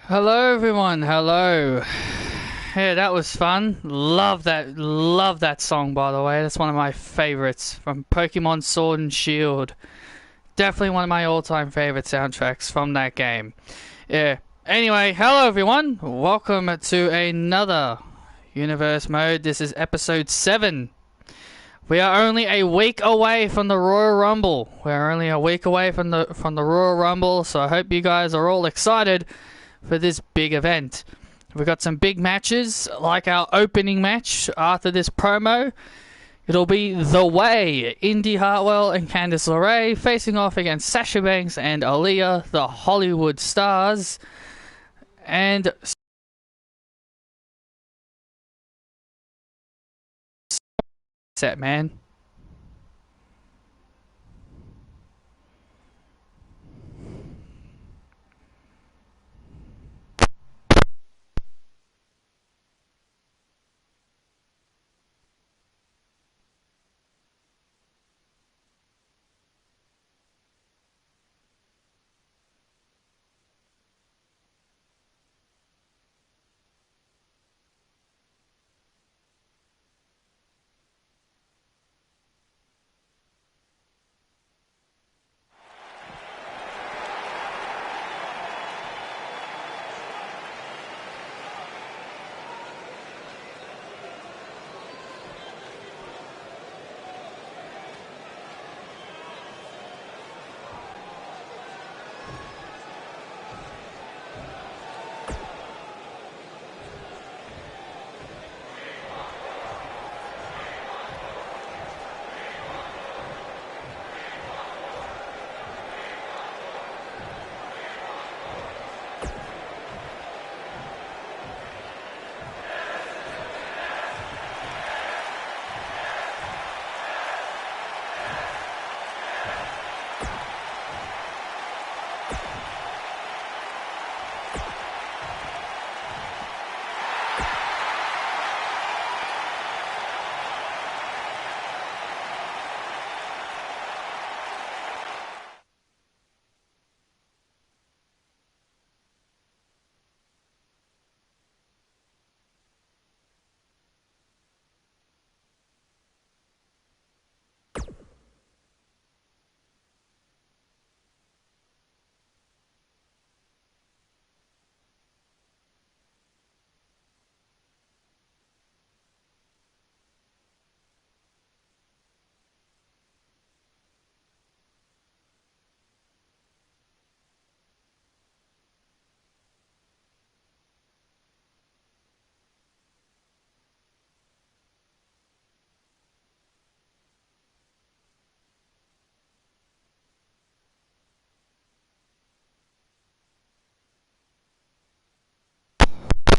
Hello everyone, hello. Yeah, that was fun. Love that song, by the way. That's one of my favorites from Pokemon Sword and Shield. Definitely one of my all-time favorite soundtracks from that game. Yeah. Anyway, hello everyone. Welcome to another Universe Mode. This is episode 7. We are only a week away from the Royal Rumble. We're only a week away from the Royal Rumble, so I hope you guys are all excited for this big event. We've got some big matches, like our opening match after this promo. It'll be The Way, Indi, Hartwell and Candice LeRae facing off against Sasha Banks and Aalyah, the Hollywood stars. And set, man.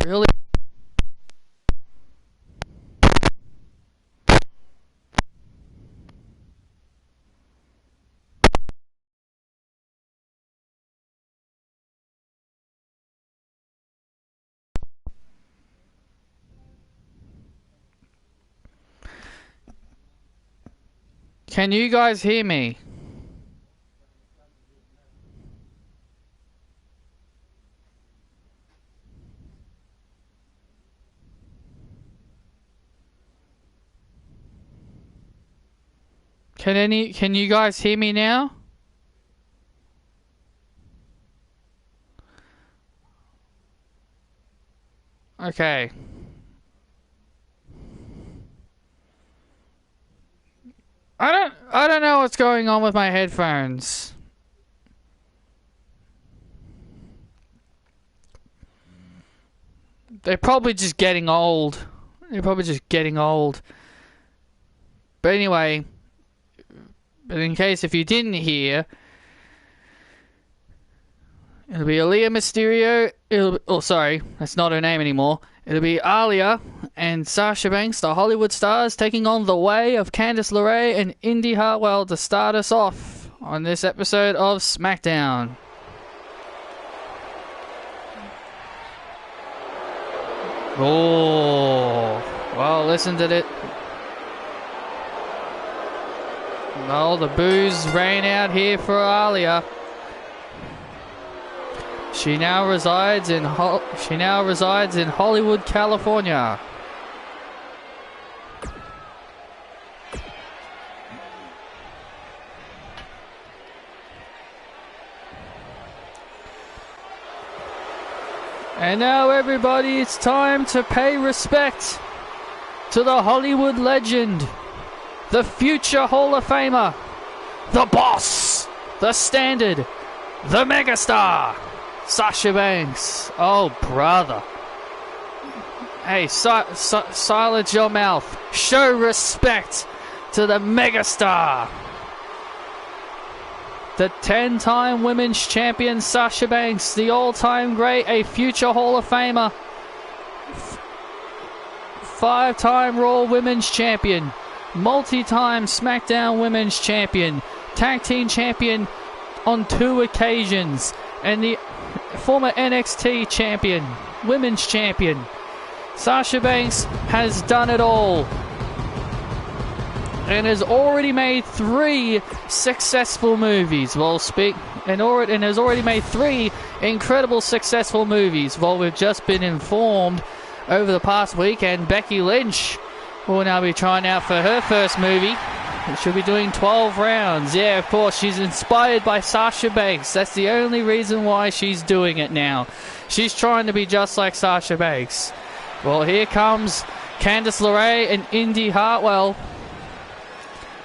Really? Can you guys hear me? Can you guys hear me now? Okay. I don't know what's going on with my headphones. They're probably just getting old. They're probably just getting old. But anyway, but in case if you didn't hear, it'll be Aalyah Mysterio. Oh, sorry, that's not her name anymore. It'll be Aalyah and Sasha Banks, the Hollywood stars, taking on The Way of Candice LeRae and Indi Hartwell to start us off on this episode of Smackdown. Oh, well, listen to it. Well, the boos rain out here for Aalyah. She now resides in Hollywood, California. And now, everybody, it's time to pay respect to the Hollywood legend, the future Hall of Famer, the boss, the standard, the megastar, Sasha Banks. Oh, brother. Hey, silence your mouth. Show respect to the megastar. The 10-time women's champion Sasha Banks, the all-time great, a future Hall of Famer. 5-time Raw women's champion, multi-time SmackDown women's champion, tag team champion on 2 occasions, and the former NXT champion, women's champion. Sasha Banks has done it all and has already made 3 successful movies. And has already made 3 incredible successful movies. Well, we've just been informed over the past weekend, Becky Lynch will now be trying out for her first movie. She'll be doing 12 rounds. Yeah, of course, she's inspired by Sasha Banks. That's the only reason why she's doing it now. She's trying to be just like Sasha Banks. Well, here comes Candice LeRae and Indi Hartwell.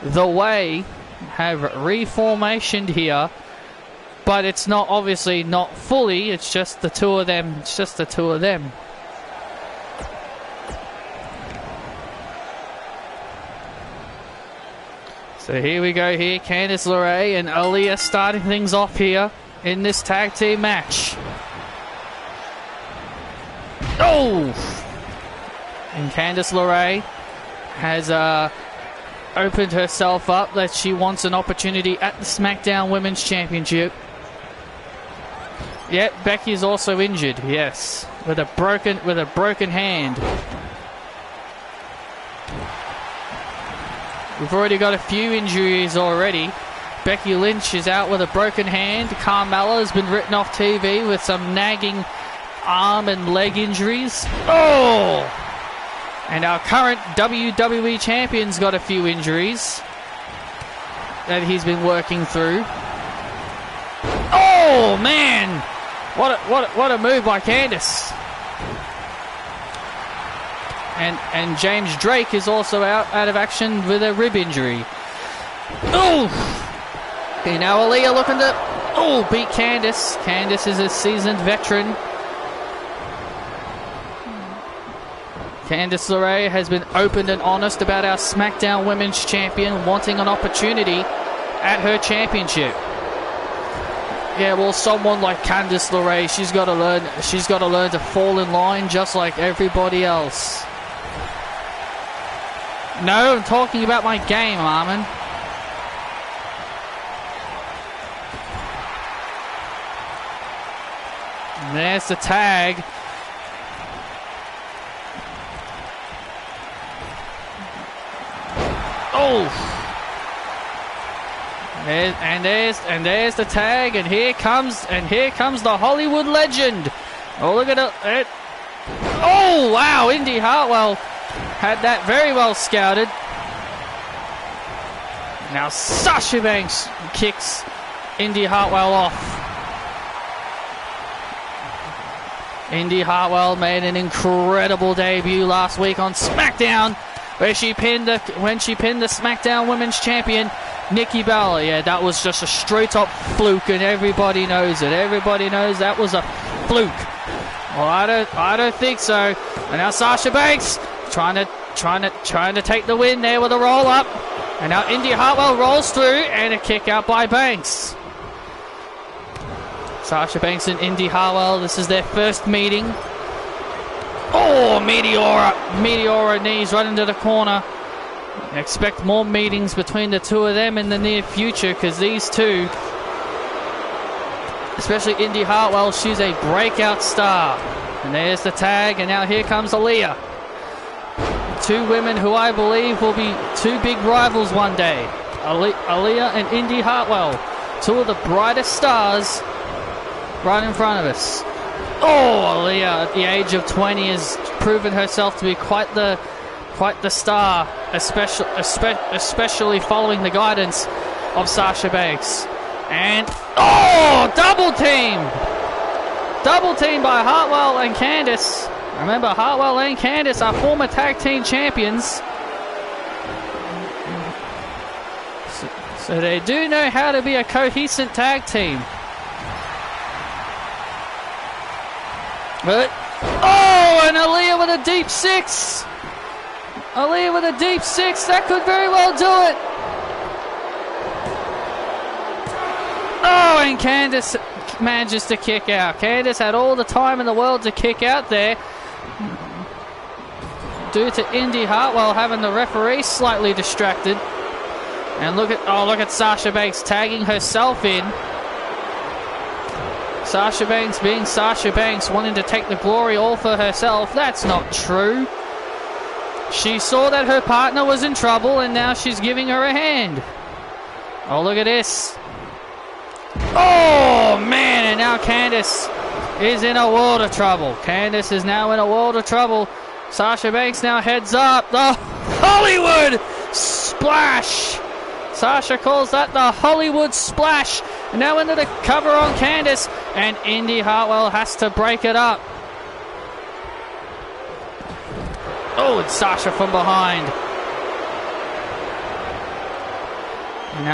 The Way have reformationed here, but it's not, obviously not fully. It's just the 2 of them. It's just the 2 of them. So here we go here, Candice LeRae and Aalyah starting things off here in this tag team match. Oh! And Candice LeRae has opened herself up that she wants an opportunity at the SmackDown Women's Championship. Yep, Becky is also injured, yes, with a broken hand. We've already got a few injuries already. Becky Lynch is out with a broken hand. Carmella has been written off TV with some nagging arm and leg injuries. Oh! And our current WWE champion's got a few injuries that he's been working through. Oh, man! What a move by Candice. And James Drake is also out of action with a rib injury. Oh! Okay, now Aalyah looking to beat Candice. Candice is a seasoned veteran. Candice LeRae has been open and honest about our SmackDown Women's Champion wanting an opportunity at her championship. Yeah, well, someone like Candice LeRae, she's got to learn to fall in line just like everybody else. No, I'm talking about my game, Armin. And there's the tag. Oh! And there's the tag, and here comes the Hollywood legend. Oh, look at it! Oh, wow! Indi Hartwell had that very well scouted. Now Sasha Banks kicks Indi Hartwell off. Indi Hartwell made an incredible debut last week on SmackDown, when she pinned the SmackDown Women's Champion Nikki Bella. Yeah, that was just a straight up fluke, and everybody knows it. Everybody knows that was a fluke. Well, I don't think so. And now Sasha Banks trying to take the win there with a roll up. And now Indi Hartwell rolls through, and a kick out by Banks. Sasha Banks and Indi Hartwell, this is their first meeting. Oh, Meteora knees right into the corner. Expect more meetings between the 2 of them in the near future, because these 2, especially Indi Hartwell, she's a breakout star. And there's the tag, and now here comes Aalyah. 2 women who I believe will be 2 big rivals one day. Aalyah and Indi Hartwell, 2 of the brightest stars right in front of us. Oh, Aalyah at the age of 20 has proven herself to be quite the star, especially following the guidance of Sasha Banks. And double team by Hartwell and Candice. Remember, Hartwell and Candice are former tag team champions, so they do know how to be a cohesive tag team. But and Aalyah with a deep six. Aalyah with a deep six. That could very well do it. Oh, and Candice manages to kick out. Candice had all the time in the world to kick out there, due to Indi Hartwell having the referee slightly distracted. And look at Sasha Banks tagging herself in. Sasha Banks being Sasha Banks, wanting to take the glory all for herself. That's not true. She saw that her partner was in trouble and now she's giving her a hand. Oh, look at this. Oh, man, and now Candice is in a world of trouble. Candice is now in a world of trouble. Sasha Banks now heads up. The Hollywood Splash. Sasha calls that the Hollywood Splash. Now into the cover on Candice, and Indi Hartwell has to break it up. Oh, it's Sasha from behind. And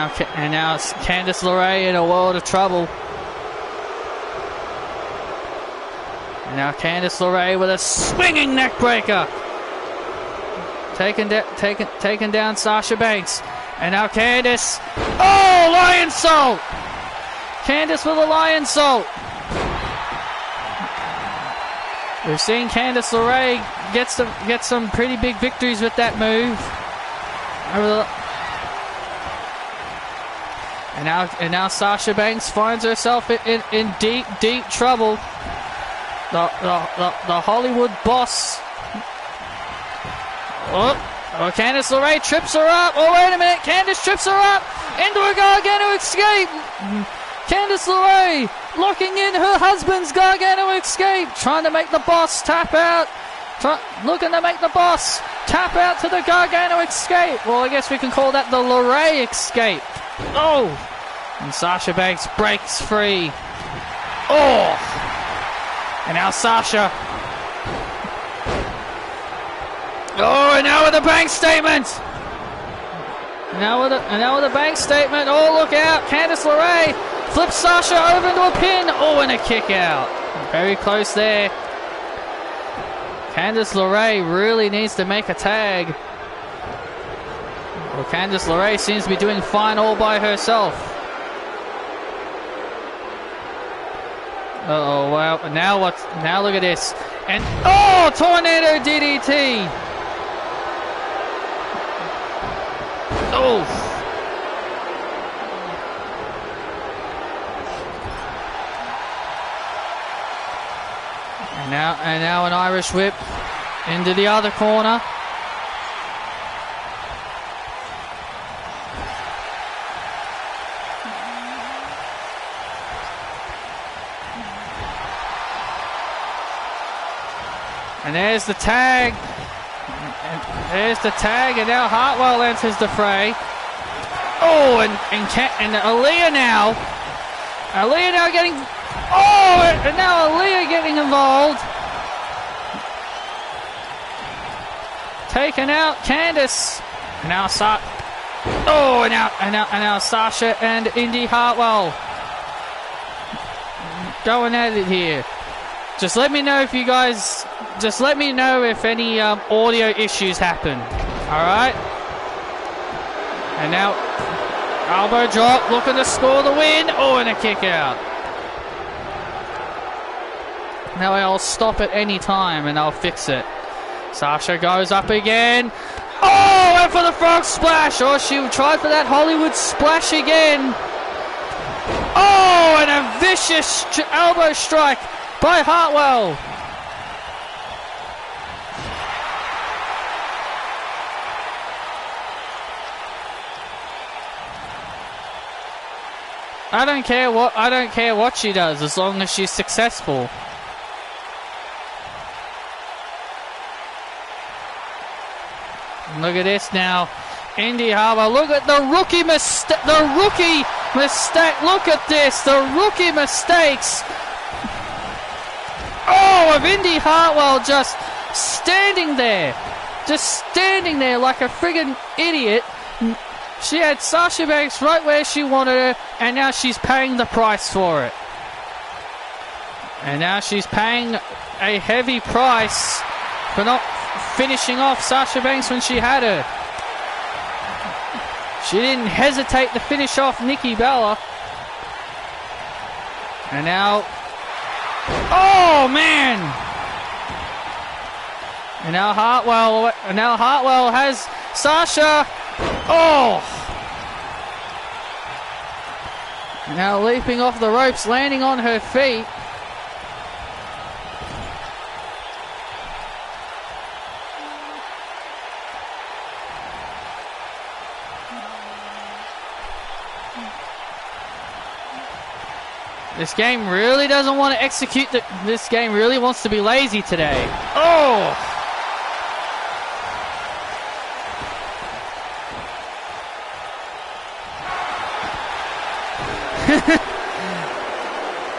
now Candice LeRae in a world of trouble. And now Candice LeRae with a swinging neckbreaker, taking down Sasha Banks. And now Candice. Oh, lion salt! Candice with a lion salt. We've seen Candice LeRae get some pretty big victories with that move. And now Sasha Banks finds herself in deep trouble. The Hollywood boss. Oh, Candice LeRae trips her up. Oh, wait a minute. Candice trips her up into a Gargano escape. Candice LeRae locking in her husband's Gargano escape. Trying to make the boss tap out. Looking to make the boss tap out to the Gargano escape. Well, I guess we can call that the LeRae escape. Oh! And Sasha Banks breaks free. Oh! And now Sasha. Oh, and now with a bank statement. Now with a bank statement. Oh, look out. Candice LeRae flips Sasha over into a pin. Oh, and a kick out. Very close there. Candice LeRae really needs to make a tag. Well, Candice LeRae seems to be doing fine all by herself. Uh-oh, well, now what? Now look at this. And, oh, Tornado DDT. Oh. And now an Irish whip into the other corner. And there's the tag. And now Hartwell enters the fray. Oh, and Aalyah now. Aalyah now getting. Oh, and now Aalyah getting involved. Taking out Candice. And now now Sasha and Indi Hartwell going at it here. Just let me know if you guys. Just let me know if any audio issues happen. Alright? And now, elbow drop, looking to score the win. Oh, and a kick out. Now I'll stop at any time and I'll fix it. Sasha goes up again. Oh, went for the frog splash. Oh, she tried for that Hollywood splash again. Oh, and a vicious elbow strike by Hartwell. I don't care what she does as long as she's successful. Look at this now. Indi Hartwell, look at the rookie mistake. Look at this. The rookie mistakes. Oh, of Indi Hartwell just standing there. Just standing there like a friggin' idiot. She had Sasha Banks right where she wanted her, and now she's paying the price for it. And now she's paying a heavy price for not finishing off Sasha Banks when she had her. She didn't hesitate to finish off Nikki Bella. And now... Oh, man! And now Hartwell has Sasha. Oh! And now leaping off the ropes, landing on her feet. This game really doesn't want to execute this game really wants to be lazy today. Oh!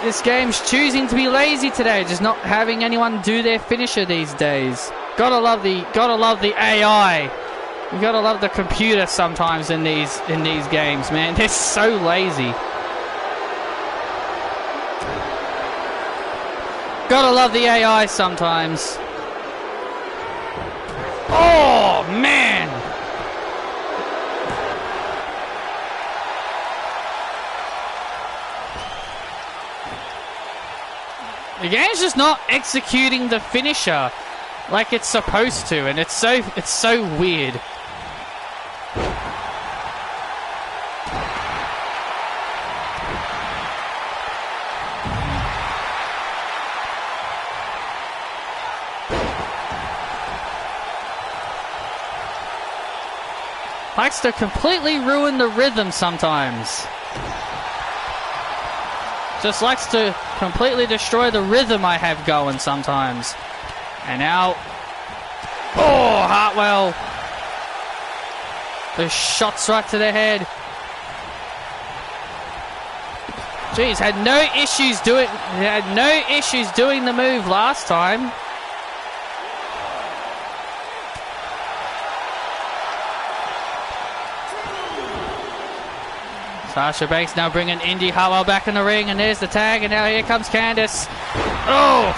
This game's choosing to be lazy today, just not having anyone do their finisher these days. Gotta love the AI. You gotta love the computer sometimes in these games, man. They're so lazy. Gotta love the AI sometimes. Oh, man! The game's just not executing the finisher like it's supposed to, and it's so weird. Likes to completely ruin the rhythm sometimes. Just likes to completely destroy the rhythm I have going sometimes. And now... Oh, Hartwell. Those shots right to the head. Jeez, had no issues doing the move last time. Sasha Banks now bringing Indi Hartwell back in the ring, and there's the tag, and now here comes Candice. Oh!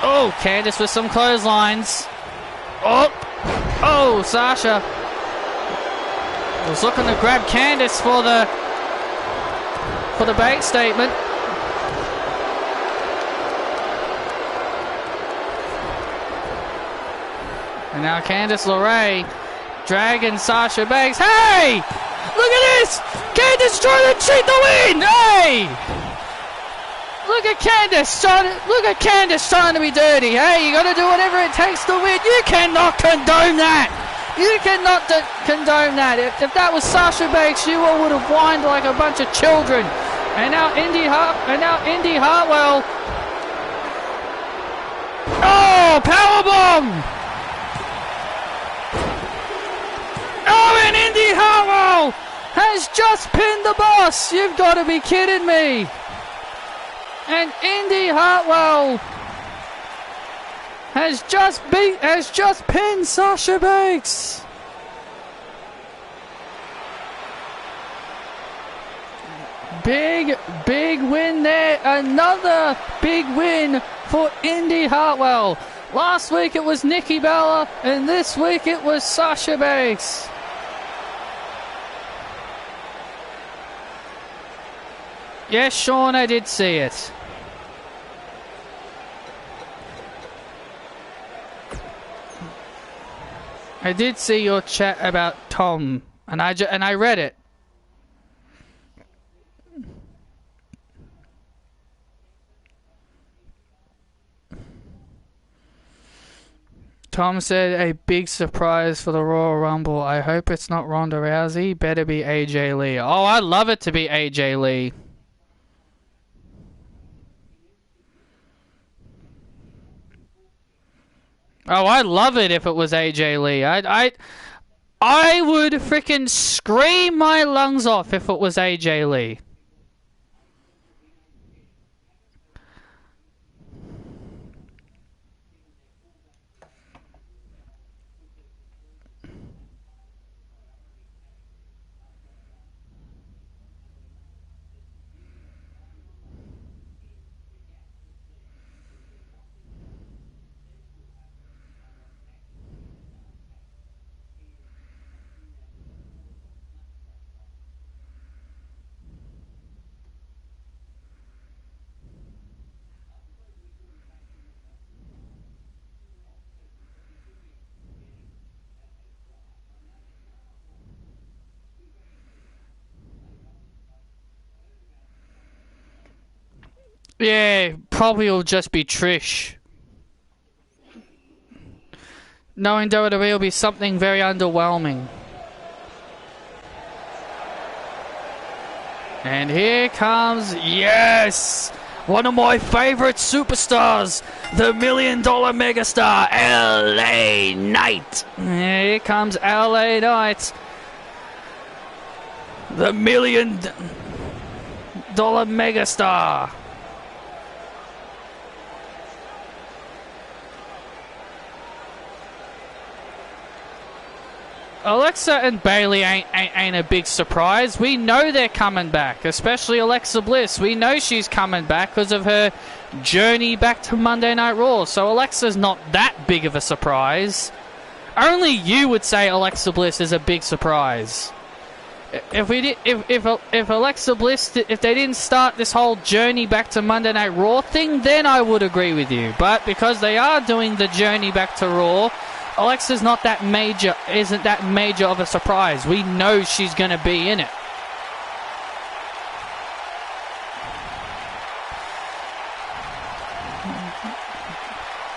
Oh, Candice with some clotheslines. Oh! Oh, Sasha was looking to grab Candice for the bank statement. And now Candice LeRae dragging Sasha Banks. Hey! Look at this! Candice trying to cheat the win! Hey! Look at Candice trying to be dirty. Hey, you gotta do whatever it takes to win. You cannot condone that! You cannot condone that. If that was Sasha Banks, you all would have whined like a bunch of children. And now Indi Hartwell. Oh, powerbomb! Oh, and Indi Hartwell has just pinned the boss. You've got to be kidding me. And Indi Hartwell has just pinned Sasha Banks. Big win there. Another big win for Indi Hartwell. Last week it was Nikki Bella, and this week it was Sasha Banks. Yes, Sean, I did see it. I did see your chat about Tom, and I read it. Tom said a big surprise for the Royal Rumble. I hope it's not Ronda Rousey. Better be AJ Lee. Oh, I'd love it to be AJ Lee. Oh, I'd love it if it was AJ Lee. I would freaking scream my lungs off if it was AJ Lee. Yeah, probably will just be Trish. Knowing WWE will be something very underwhelming. And here comes, yes, one of my favorite superstars, the $1 Million megastar, LA Knight. Here comes LA Knight, the $1 Million megastar. Alexa and Bayley ain't a big surprise. We know they're coming back, especially Alexa Bliss. We know she's coming back because of her journey back to Monday Night Raw. So Alexa's not that big of a surprise. Only you would say Alexa Bliss is a big surprise. If Alexa Bliss, if they didn't start this whole journey back to Monday Night Raw thing, then I would agree with you. But because they are doing the journey back to Raw, Alexa's not that major, isn't that major of a surprise. We know she's going to be in it.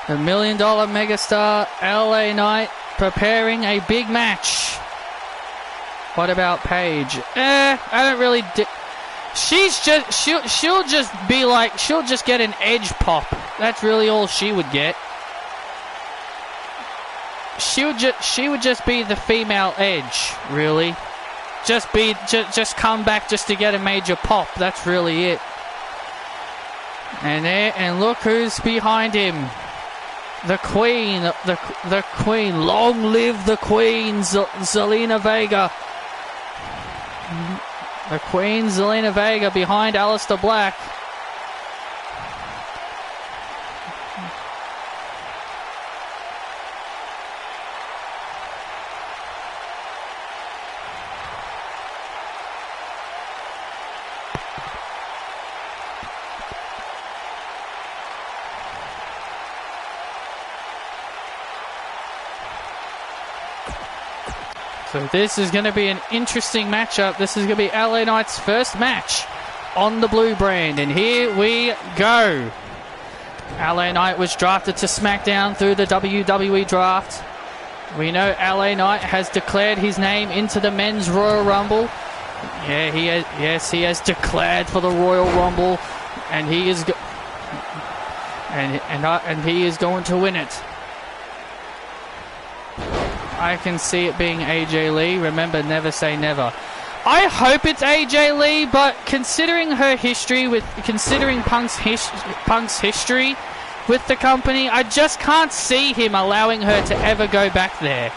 The $1 Million megastar, LA Knight, preparing a big match. What about Paige? I don't really... she'll just be like... She'll just get an edge pop. That's really all she would get. She would just be the female Edge, really. Just come back just to get a major pop. That's really it. And look who's behind him. The Queen, the Queen. Long live the Queen, Zelina Vega. The Queen, Zelina Vega, behind Aleister Black. So this is going to be an interesting matchup. This is going to be LA Knight's first match on the blue brand. And here we go. LA Knight was drafted to Smackdown through the WWE draft. We know LA Knight has declared his name into the Men's Royal Rumble. Yeah, he has declared for the Royal Rumble, and he is he is going to win it. I can see it being AJ Lee. Remember, never say never. I hope it's AJ Lee, but considering her history considering Punk's history with the company, I just can't see him allowing her to ever go back there.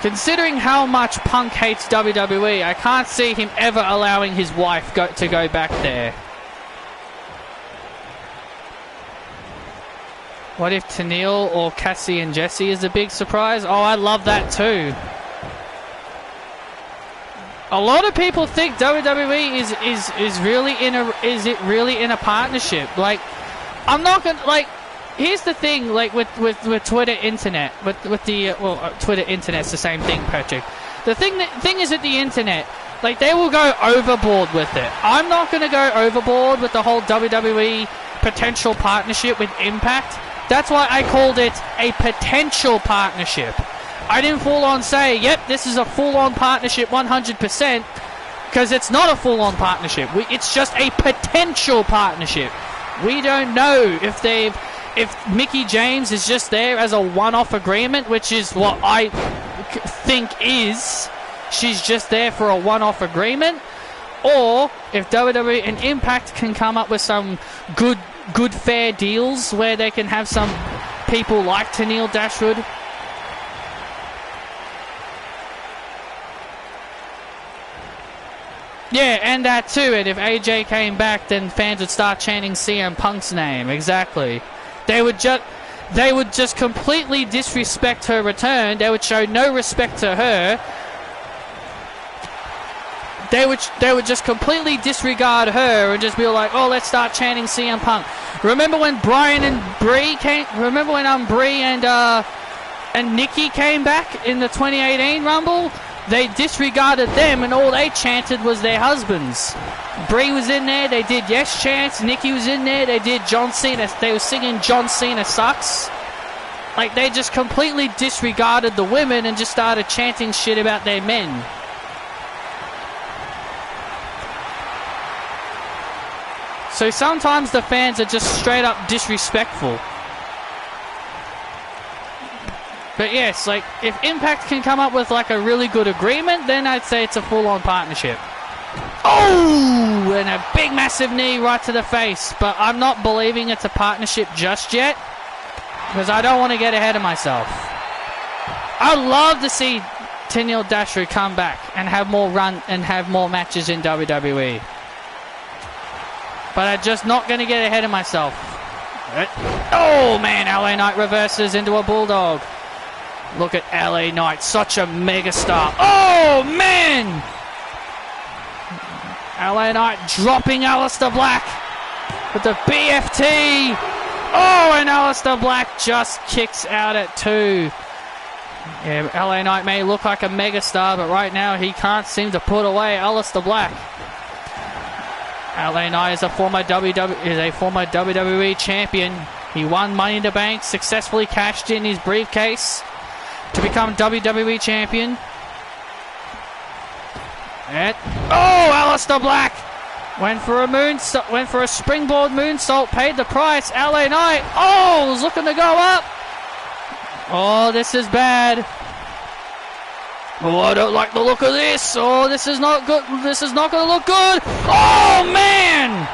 Considering how much Punk hates WWE, I can't see him ever allowing his wife to go back there. What if Tenille or Cassie and Jacy is a big surprise? Oh, I love that too. A lot of people think WWE is really in a partnership. Like, I'm not gonna, like, here's the thing, like with Twitter internet, with the Twitter internet's the same thing, Patrick. The thing is with the internet, Like, they will go overboard with it. I'm not going to go overboard with the whole WWE potential partnership with Impact. That's why I called it a potential partnership. I didn't full on say, yep, this is a full on partnership 100%, because it's not a full on partnership. It's just a potential partnership. We don't know if Mickie James is just there as a one-off agreement, which is what I think is. She's just there for a one-off agreement, or if WWE and Impact can come up with some good fair deals where they can have some people like Tenille Dashwood. Yeah, and that too. And if AJ came back, then fans would start chanting CM Punk's name. Exactly. They would just completely disrespect her return. They would show no respect to her. They would just completely disregard her and just be like, oh, let's start chanting CM Punk. Remember when Brian and Brie came? Remember when Brie and Nikki came back in the 2018 Rumble? They disregarded them, and all they chanted was their husbands. Brie was in there, they did yes chants. Nikki was in there, they did John Cena. They were singing John Cena sucks. Like, they just completely disregarded the women and just started chanting shit about their men. So sometimes the fans are just straight up disrespectful. But yes, like, if Impact can come up with like a really good agreement, then I'd say it's a full-on partnership. Oh! And a big massive knee right to the face. But I'm not believing it's a partnership just yet, because I don't want to get ahead of myself. I'd love to see Tenille Dashwood come back and have more run and have more matches in WWE. But I'm just not going to get ahead of myself. Oh man, LA Knight reverses into a bulldog. Look at LA Knight, such a megastar. Oh man! LA Knight dropping Aleister Black with the BFT. Oh, and Aleister Black just kicks out at 2. Yeah, LA Knight may look like a megastar, but right now he can't seem to put away Aleister Black. LA Knight is a former WWE champion. He won Money in the Bank, successfully cashed in his briefcase to become WWE champion. And Aleister Black went for a springboard moonsault, paid the price. LA Knight, was looking to go up. Oh, this is bad. Oh, I don't like the look of this. Oh, this is not good. This is not going to look good. Oh, man!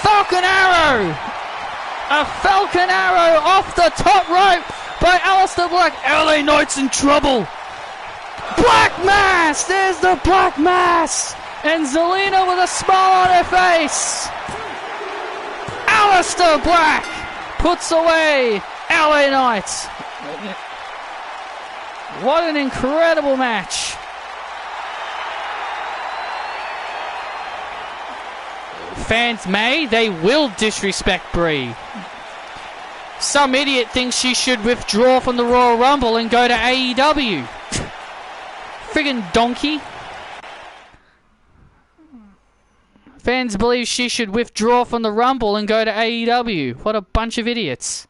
Falcon Arrow! A Falcon Arrow off the top rope by Aleister Black. LA Knight's in trouble. Black Mass! There's the Black Mass! And Zelina with a smile on her face. Aleister Black puts away LA Knight. What an incredible match. Fans they will disrespect Brie. Some idiot thinks she should withdraw from the Royal Rumble and go to AEW. Friggin' donkey. Fans believe she should withdraw from the Rumble and go to AEW. What a bunch of idiots.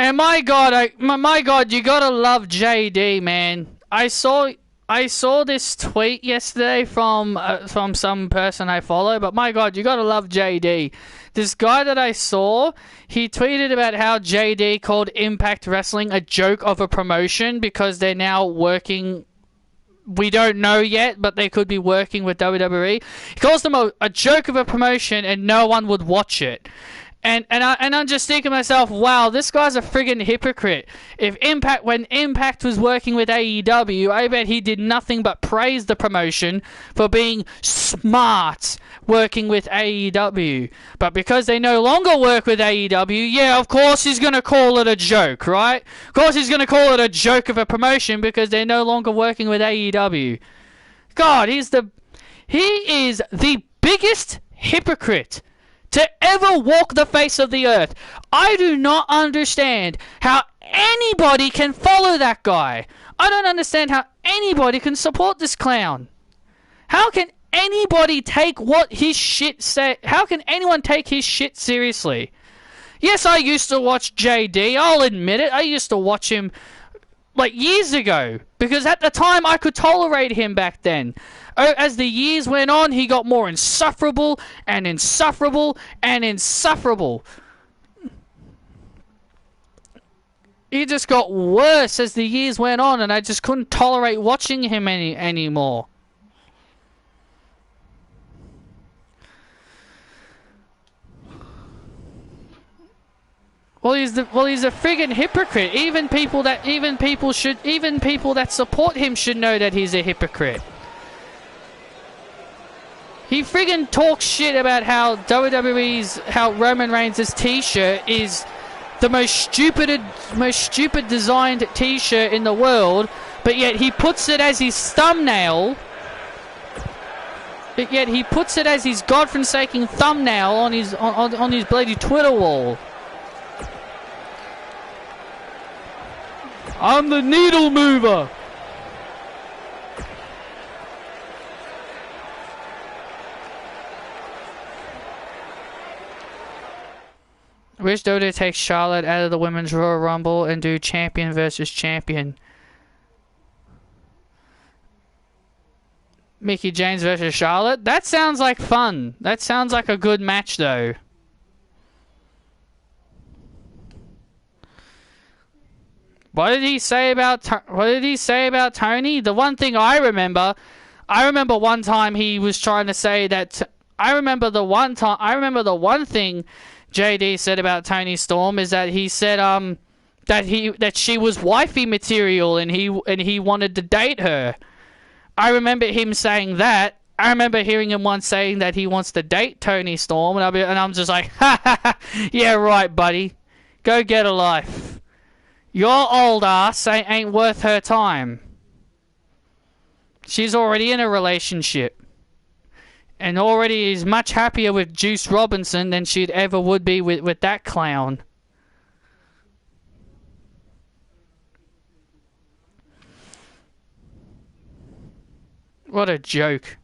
And my God, you gotta love JD, man. I saw this tweet yesterday from some person I follow, but my God, you gotta love JD. This guy that I saw, he tweeted about how JD called Impact Wrestling a joke of a promotion because they're now working. We don't know yet, but they could be working with WWE. He calls them a joke of a promotion, and no one would watch it. And I'm just thinking to myself, wow, this guy's a friggin' hypocrite. When Impact was working with AEW, I bet he did nothing but praise the promotion for being smart working with AEW. But because they no longer work with AEW, yeah, of course he's going to call it a joke, right? Of course he's going to call it a joke of a promotion because they're no longer working with AEW. God, he is the biggest hypocrite to ever walk the face of the earth. I do not understand how anybody can follow that guy. I don't understand how anybody can support this clown. How can anybody take what his shit say? How can anyone take his shit seriously? Yes, I used to watch JD. I'll admit it. I used to watch him like years ago because at the time I could tolerate him back then. As the years went on, he got more insufferable and insufferable and insufferable. He just got worse as the years went on, and I just couldn't tolerate watching him anymore. Well, he's a friggin' hypocrite. Even people that support him should know that he's a hypocrite. He friggin' talks shit about how how Roman Reigns' t-shirt is the most stupid designed t-shirt in the world, but yet he puts it as his thumbnail. But yet he puts it as his godforsaken thumbnail on his bloody Twitter wall. I'm the needle mover. Wish Dota takes Charlotte out of the Women's Royal Rumble and do champion versus champion. Mickie James versus Charlotte? That sounds like fun. That sounds like a good match though. What did he say about Tony? The one thing I remember one time he was trying to say that I remember the one thing JD said about Toni Storm is that he said that she was wifey material and he wanted to date her. I remember him saying that. I remember hearing him once saying that he wants to date Toni Storm, and I'm just like, ha ha ha, yeah right, buddy, go get a life. Your old ass ain't worth her time. She's already in a relationship. And already is much happier with Juice Robinson than she'd ever would be with that clown. What a joke.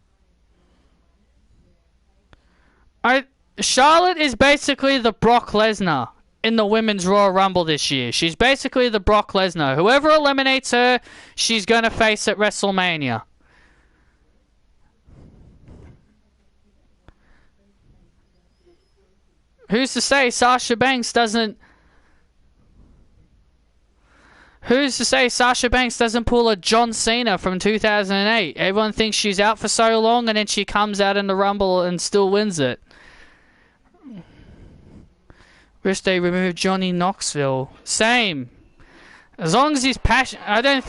Charlotte is basically the Brock Lesnar in the Women's Royal Rumble this year. She's basically the Brock Lesnar. Whoever eliminates her, she's going to face at WrestleMania. Who's to say Sasha Banks doesn't pull a John Cena from 2008? Everyone thinks she's out for so long and then she comes out in the Rumble and still wins it. Wish they removed Johnny Knoxville. Same. As long as he's passionate, I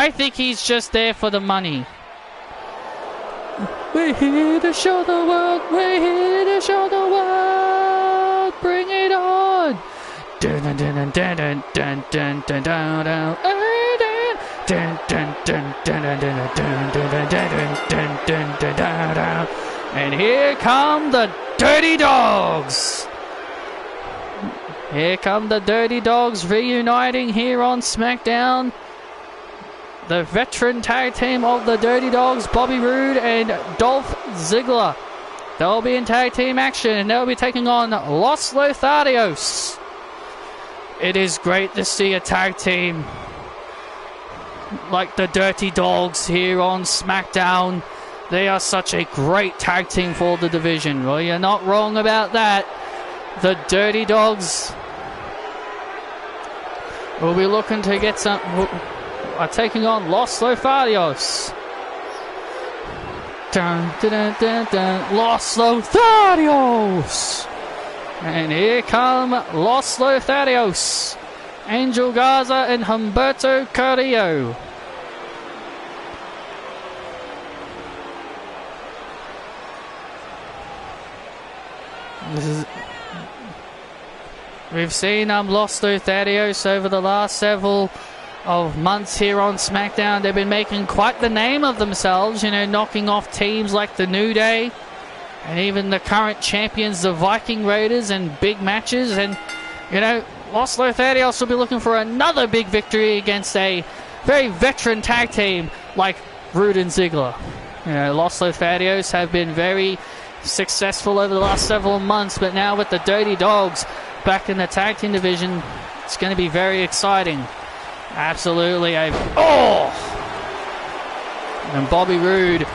think he's just there for the money. We're here to show the world. We're here to show the world. Bring it on. Dun dun dun dun dun dun dun dun dun dun. Dun dun dun dun dun dun dun dun dun dun. And here come the Dirty Dogs. Here come the Dirty Dogs reuniting here on Smackdown. The veteran tag team of the Dirty Dogs, Bobby Roode and Dolph Ziggler. They'll be in tag team action and they'll be taking on Los Lotharios. It is great to see a tag team like the Dirty Dogs here on Smackdown. They are such a great tag team for the division. Well, you're not wrong about that. The Dirty Dogs will be looking to get some... are taking on Los Lotharios. Dun, dun, dun, dun, dun. Los Lotharios. And here come Los Lotharios. Angel Garza and Humberto Carrillo. We've seen Los Lotharios over the last several of months here on SmackDown. They've been making quite the name of themselves, you know, knocking off teams like the New Day and even the current champions, the Viking Raiders, in big matches. And, you know, Los Lotharios will be looking for another big victory against a very veteran tag team like Rude and Ziggler. You know, Los Lotharios have been very successful over the last several months, but now with the Dirty Dogs back in the tag team division, it's going to be very exciting. Absolutely. And Bobby Roode,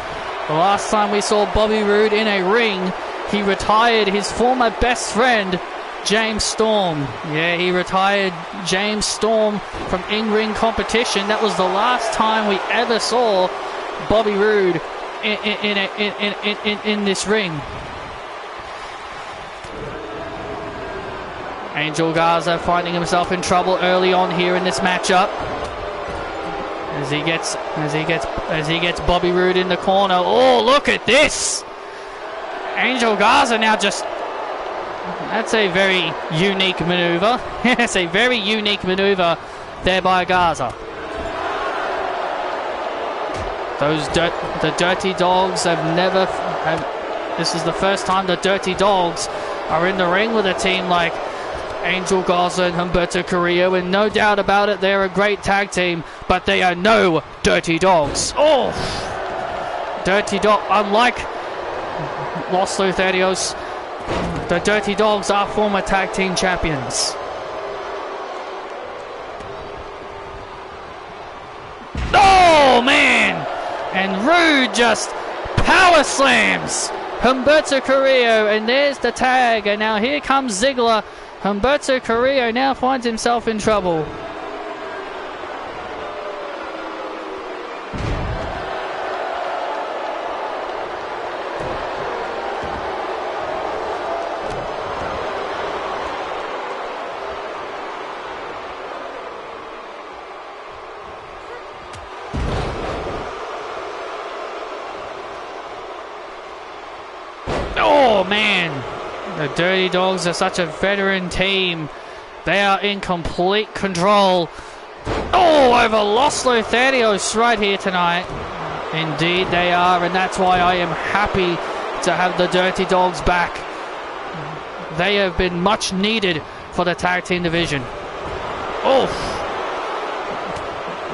the last time we saw Bobby Roode in a ring, he retired his former best friend, James Storm. Yeah, he retired James Storm from in-ring competition. That was the last time we ever saw Bobby Roode in this ring. Angel Garza finding himself in trouble early on here in this matchup. As he gets Bobby Roode in the corner. Oh, look at this! Angel Garza now just... That's a very unique maneuver. It's a very unique maneuver there by Garza. The Dirty Dogs this is the first time the Dirty Dogs are in the ring with a team like Angel Garza and Humberto Carrillo, and no doubt about it, they're a great tag team, but they are no Dirty Dogs. Oh! Dirty Dog, unlike Los Lotharios, the Dirty Dogs are former tag team champions. Oh, man! And Rude just power slams Humberto Carrillo, and there's the tag, and now here comes Ziggler. Humberto Carrillo now finds himself in trouble. Oh, man. The Dirty Dogs are such a veteran team. They are in complete control. Oh, over Los Lotharios right here tonight. Indeed they are, and that's why I am happy to have the Dirty Dogs back. They have been much needed for the tag team division. Oh!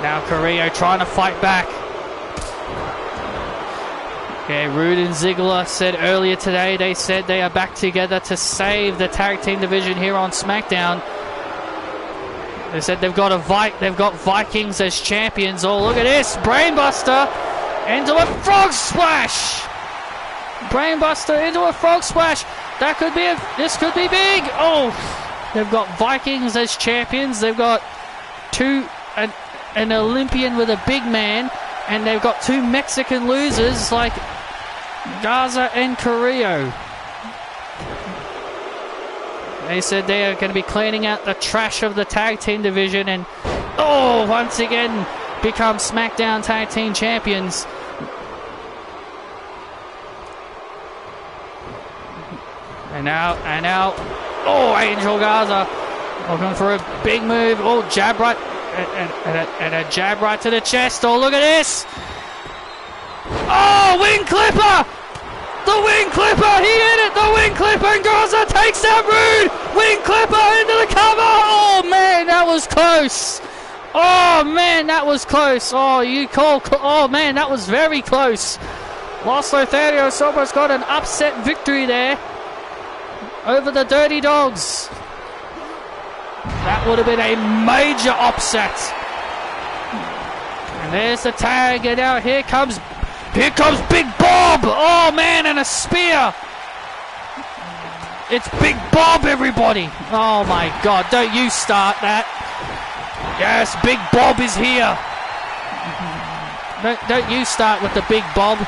Now Carrillo trying to fight back. Yeah, Rude and Ziggler said earlier today, they said they are back together to save the tag team division here on Smackdown. They said they've got Vikings as champions. Oh, look at this! Brainbuster into a frog splash! Brainbuster into a frog splash! This could be big! Oh! They've got Vikings as champions. They've got an Olympian with a big man, and they've got two Mexican losers like Garza and Carrillo. They said they are going to be cleaning out the trash of the tag team division, and once again become SmackDown tag team champions. And now, Angel Garza looking for a big move. Oh, jab right, and a jab right to the chest. Oh, look at this! Oh, wing clipper! The wing clipper, he hit it! The wing clipper, and Garza takes out Rude! Wing clipper into the cover! Oh, man, that was close! Oh, man, that was close! Oh, man, that was very close! Los Lotharios almost got an upset victory there over the Dirty Dogs. That would have been a major upset. And there's the tag, and now here comes Big Bob! Oh, man, and a spear! It's Big Bob, everybody! Oh, my God, don't you start that. Yes, Big Bob is here. Don't you start with the Big Bob.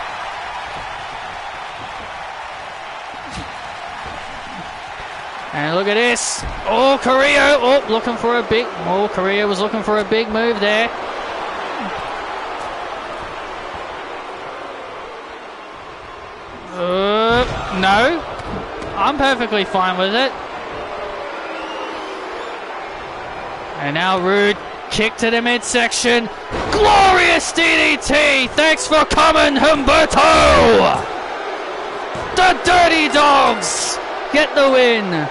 And look at this. Oh, Carrillo. Oh, looking for a big... Oh, Carrillo was looking for a big move there. No. I'm perfectly fine with it. And now Rude, kick to the midsection. Glorious DDT. Thanks for coming, Humberto. The Dirty Dogs get the win.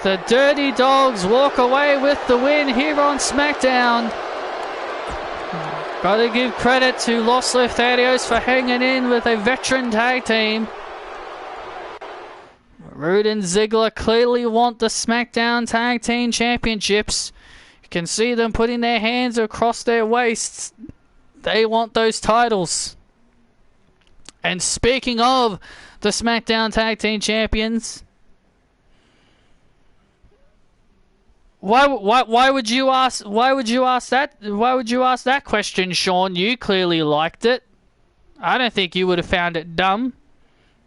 The Dirty Dogs walk away with the win here on SmackDown. Gotta give credit to Los Lotharios for hanging in with a veteran tag team. Rude and Ziggler clearly want the SmackDown Tag Team Championships. You can see them putting their hands across their waists. They want those titles. And speaking of the SmackDown Tag Team Champions, why would you ask that question, Sean? You clearly liked it. I don't think you would have found it dumb.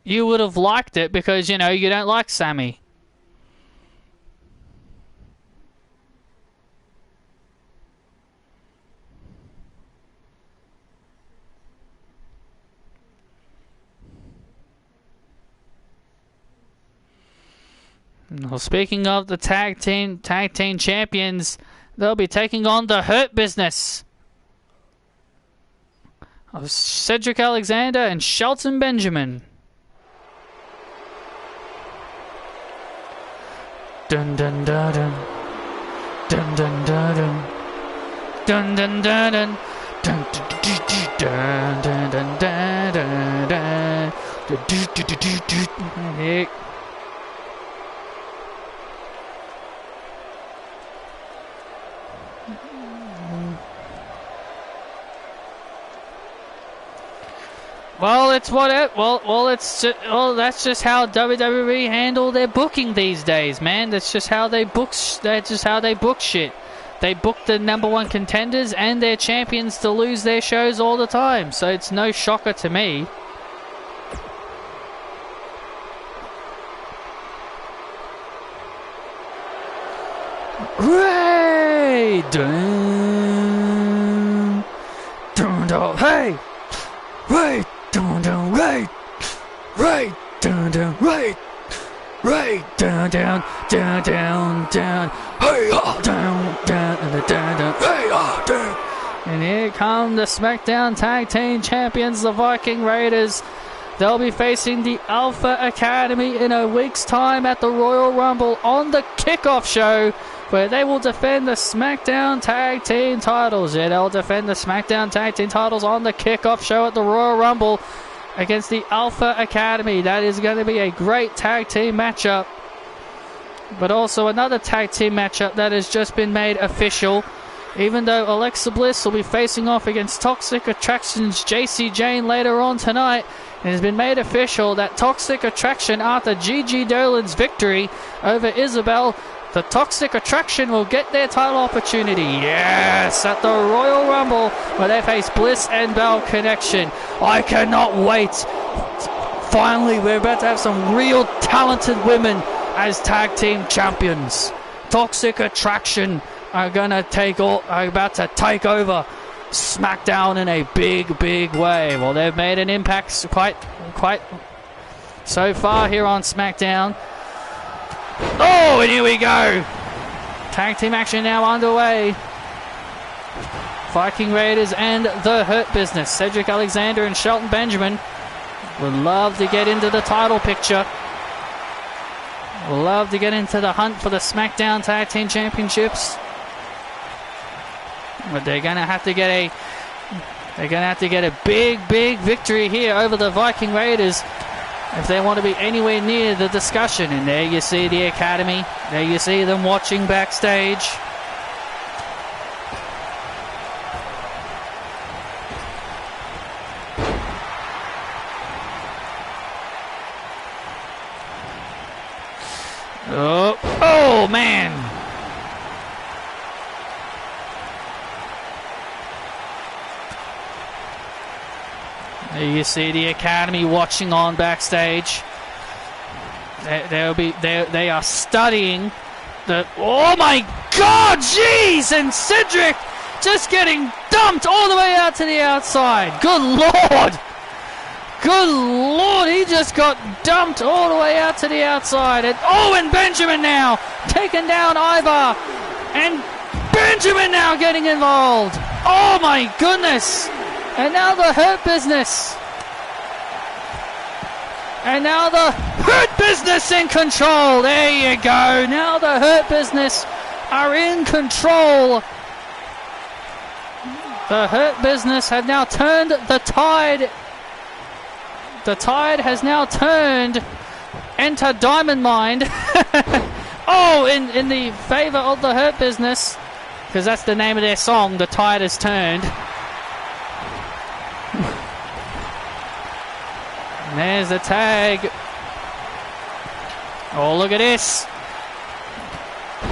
You would have liked it because, you know, you don't like Sammy. Well, speaking of the tag team champions, they'll be taking on the Hurt Business of Cedric Alexander and Shelton Benjamin. Dun dun dun dun dun dun dun dun dun dun dun dun dun dun dun dun. Well, it's that's just how WWE handle their booking these days, man. That's just how they book. That's just how they book shit. They book the #1 contenders and their champions to lose their shows all the time. So it's no shocker to me. Ray, dun, dun, dun, hey, Ray. Dun dun right, right, dun dun right, right, down down down down down, hey ah down down and down down, hey ah down. And here come the SmackDown Tag Team Champions, the Viking Raiders. They'll be facing the Alpha Academy in a week's time at the Royal Rumble on the kickoff show, where they will defend the SmackDown Tag Team titles. Yeah, they'll defend the SmackDown Tag Team titles on the kickoff show at the Royal Rumble against the Alpha Academy. That is going to be a great tag team matchup. But also another tag team matchup that has just been made official. Even though Alexa Bliss will be facing off against Toxic Attraction's Jacy Jayne later on tonight, it has been made official that Toxic Attraction, after Gigi Dolan's victory over Isabel, the Toxic Attraction will get their title opportunity. Yes, at the Royal Rumble, where they face Bliss and Bell Connection. I cannot wait. Finally, we're about to have some real talented women as tag team champions. Toxic Attraction are about to take over SmackDown in a big way. Well, they've made an impact quite so far here on SmackDown. Oh, and here we go. Tag team action now underway. Viking Raiders and the Hurt Business, Cedric Alexander and Shelton Benjamin, would love to get into the title picture. Would love to get into the hunt for the SmackDown Tag Team Championships. But they're gonna have to get a big victory here over the Viking Raiders if they want to be anywhere near the discussion. And there you see the Academy. There you see them watching backstage. Oh man. There you see the Academy watching on backstage. They are studying the. Oh my God, jeez! And Cedric just getting dumped all the way out to the outside. Good Lord! Good Lord, he just got dumped all the way out to the outside. And Benjamin now taking down Ivar. And Benjamin now getting involved. Oh my goodness. And now the Hurt Business. And now the Hurt Business in control. There you go. Now the Hurt Business are in control. The Hurt Business have now turned the tide. The tide has now turned into Diamond Mind. Oh, in the favour of the Hurt Business. Because that's the name of their song, The Tide Has Turned. And there's the tag. Oh, look at this.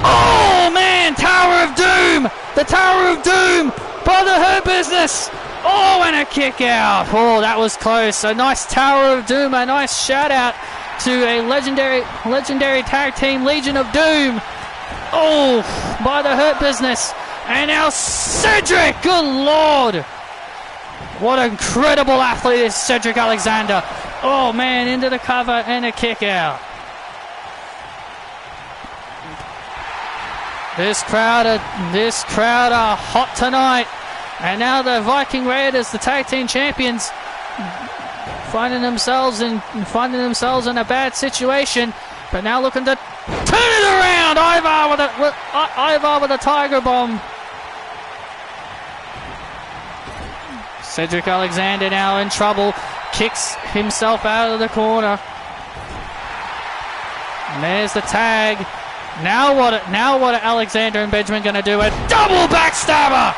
Oh, man, Tower of Doom. The Tower of Doom by the Hurt Business. Oh, and a kick out. Oh, that was close. A nice Tower of Doom. A nice shout out to a legendary tag team, Legion of Doom. Oh, by the Hurt Business. And now Cedric. Good Lord. What an incredible athlete is Cedric Alexander. Oh, man, into the cover and a kick out. This crowd are hot tonight. And now the Viking Raiders, the tag team champions, finding themselves in a bad situation, but now looking to turn it around. Ivar with a Tiger Bomb. Cedric Alexander now in trouble, kicks himself out of the corner. And there's the tag. Now what are Alexander and Benjamin going to do? A double backstabber.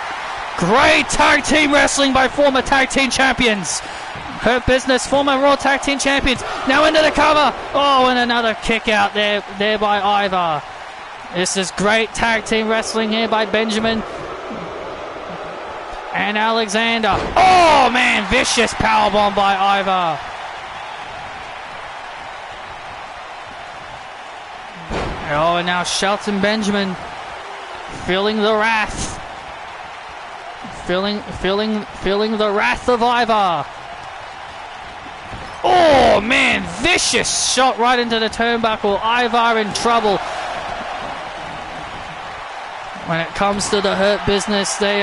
Great tag team wrestling by former tag team champions. Hurt Business, former Raw tag team champions. Now into the cover. Oh, and another kick out there by Ivar. This is great tag team wrestling here by Benjamin and Alexander. Oh, man, vicious powerbomb by Ivar. Oh, and now Shelton Benjamin feeling the wrath. Feeling the wrath of Ivar. Oh, man, vicious shot right into the turnbuckle. Ivar in trouble. When it comes to the Hurt Business, they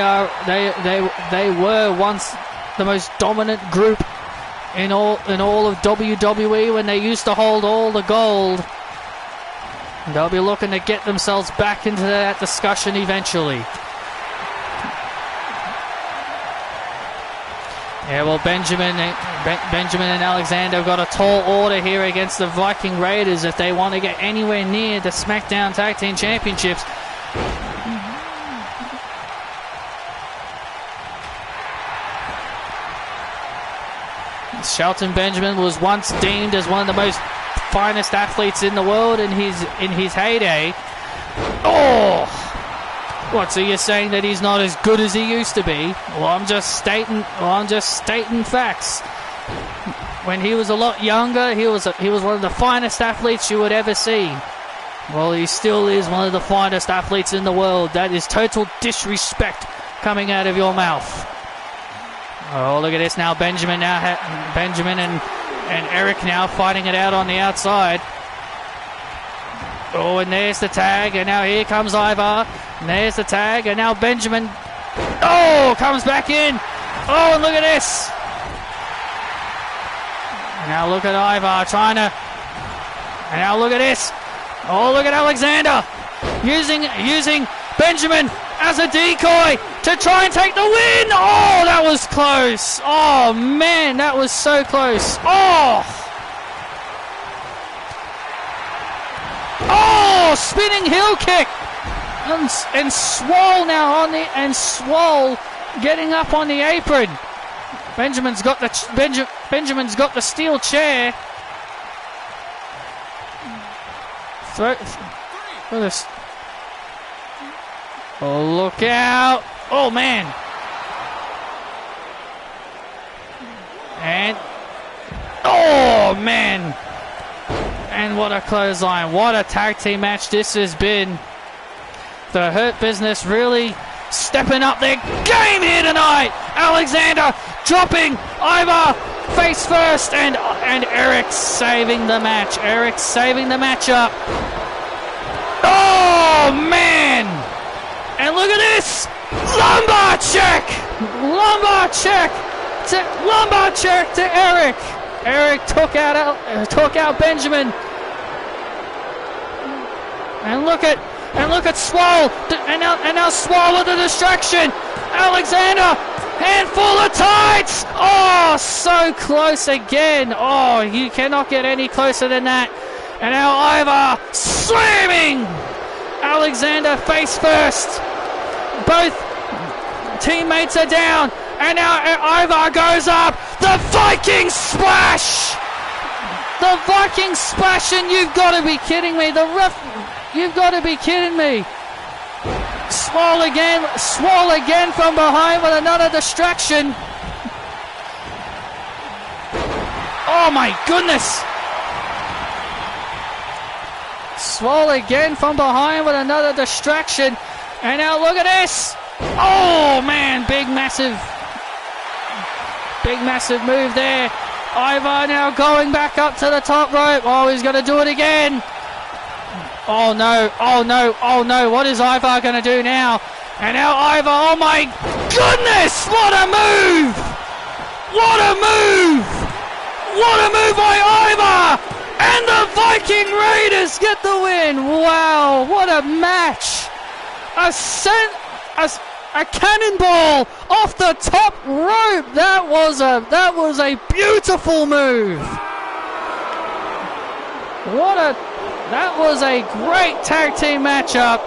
were once the most dominant group in all of WWE when they used to hold all the gold. They'll be looking to get themselves back into that discussion eventually. Yeah, well, Benjamin and Alexander have got a tall order here against the Viking Raiders if they want to get anywhere near the Smackdown Tag Team Championships. Shelton Benjamin was once deemed as one of the most finest athletes in the world in his heyday. Oh! What, so you're saying that he's not as good as he used to be? Well, I'm just stating facts. When he was a lot younger, he was one of the finest athletes you would ever see. Well, he still is one of the finest athletes in the world. That is total disrespect coming out of your mouth. Oh, look at this now. Benjamin and Eric now fighting it out on the outside. Oh, and there's the tag, and now here comes Ivar. And there's the tag, and now Benjamin. Oh, comes back in. Oh, and look at this. And now look at Ivar trying to. And now look at this. Oh, look at Alexander using Benjamin as a decoy to try and take the win. Oh, that was close. Oh, man, that was so close. Oh, spinning heel kick. And Swole now Swole getting up on the apron. Benjamin's got the steel chair. Oh, look out. Oh, man. And oh, man. And what a clothesline. What a tag team match this has been. The Hurt Business really stepping up their game here tonight. Alexander dropping Ivar face first, and Eric saving the match. Eric saving the matchup. Oh man! And look at this! Lumbar check! Lumbar check to Eric. Eric took out Benjamin. And look at Swole. And now Swole with the distraction. Alexander, handful of tights. Oh, so close again. Oh, you cannot get any closer than that. And now Ivar slamming Alexander face first. Both teammates are down. And now Ivar goes up. The Viking splash. The Viking splash, and you've got to be kidding me. The ref, you've got to be kidding me. Swole again from behind with another distraction. Oh my goodness. Swole again from behind with another distraction. And now look at this. Oh man, big massive move there. Ivar now going back up to the top rope. Oh, he's going to do it again. Oh no, oh no, oh no. What is Ivar going to do now? And now Ivar, oh my goodness, what a move! What a move! What a move by Ivar! And the Viking Raiders get the win! Wow, what a match! A cannonball off the top rope. That was a beautiful move. That was a great tag team matchup.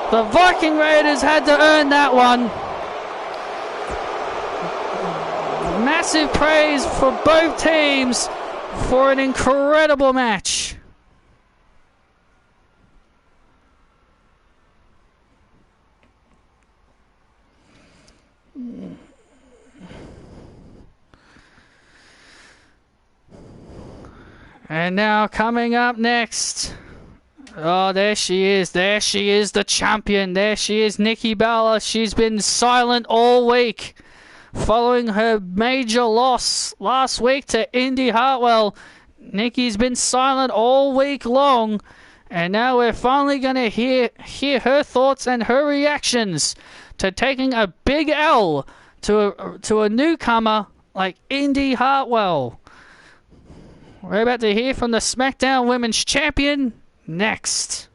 The Viking Raiders had to earn that one. Massive praise for both teams for an incredible match. And now coming up next. Oh, there she is. There she is, the champion. There she is, Nikki Bella. She's been silent all week. Following her major loss last week to Indi Hartwell, Nikki's been silent all week long. And now we're finally going to hear her thoughts and her reactions to taking a big L to a newcomer like Indi Hartwell. We're about to hear from the Smackdown Women's Champion next.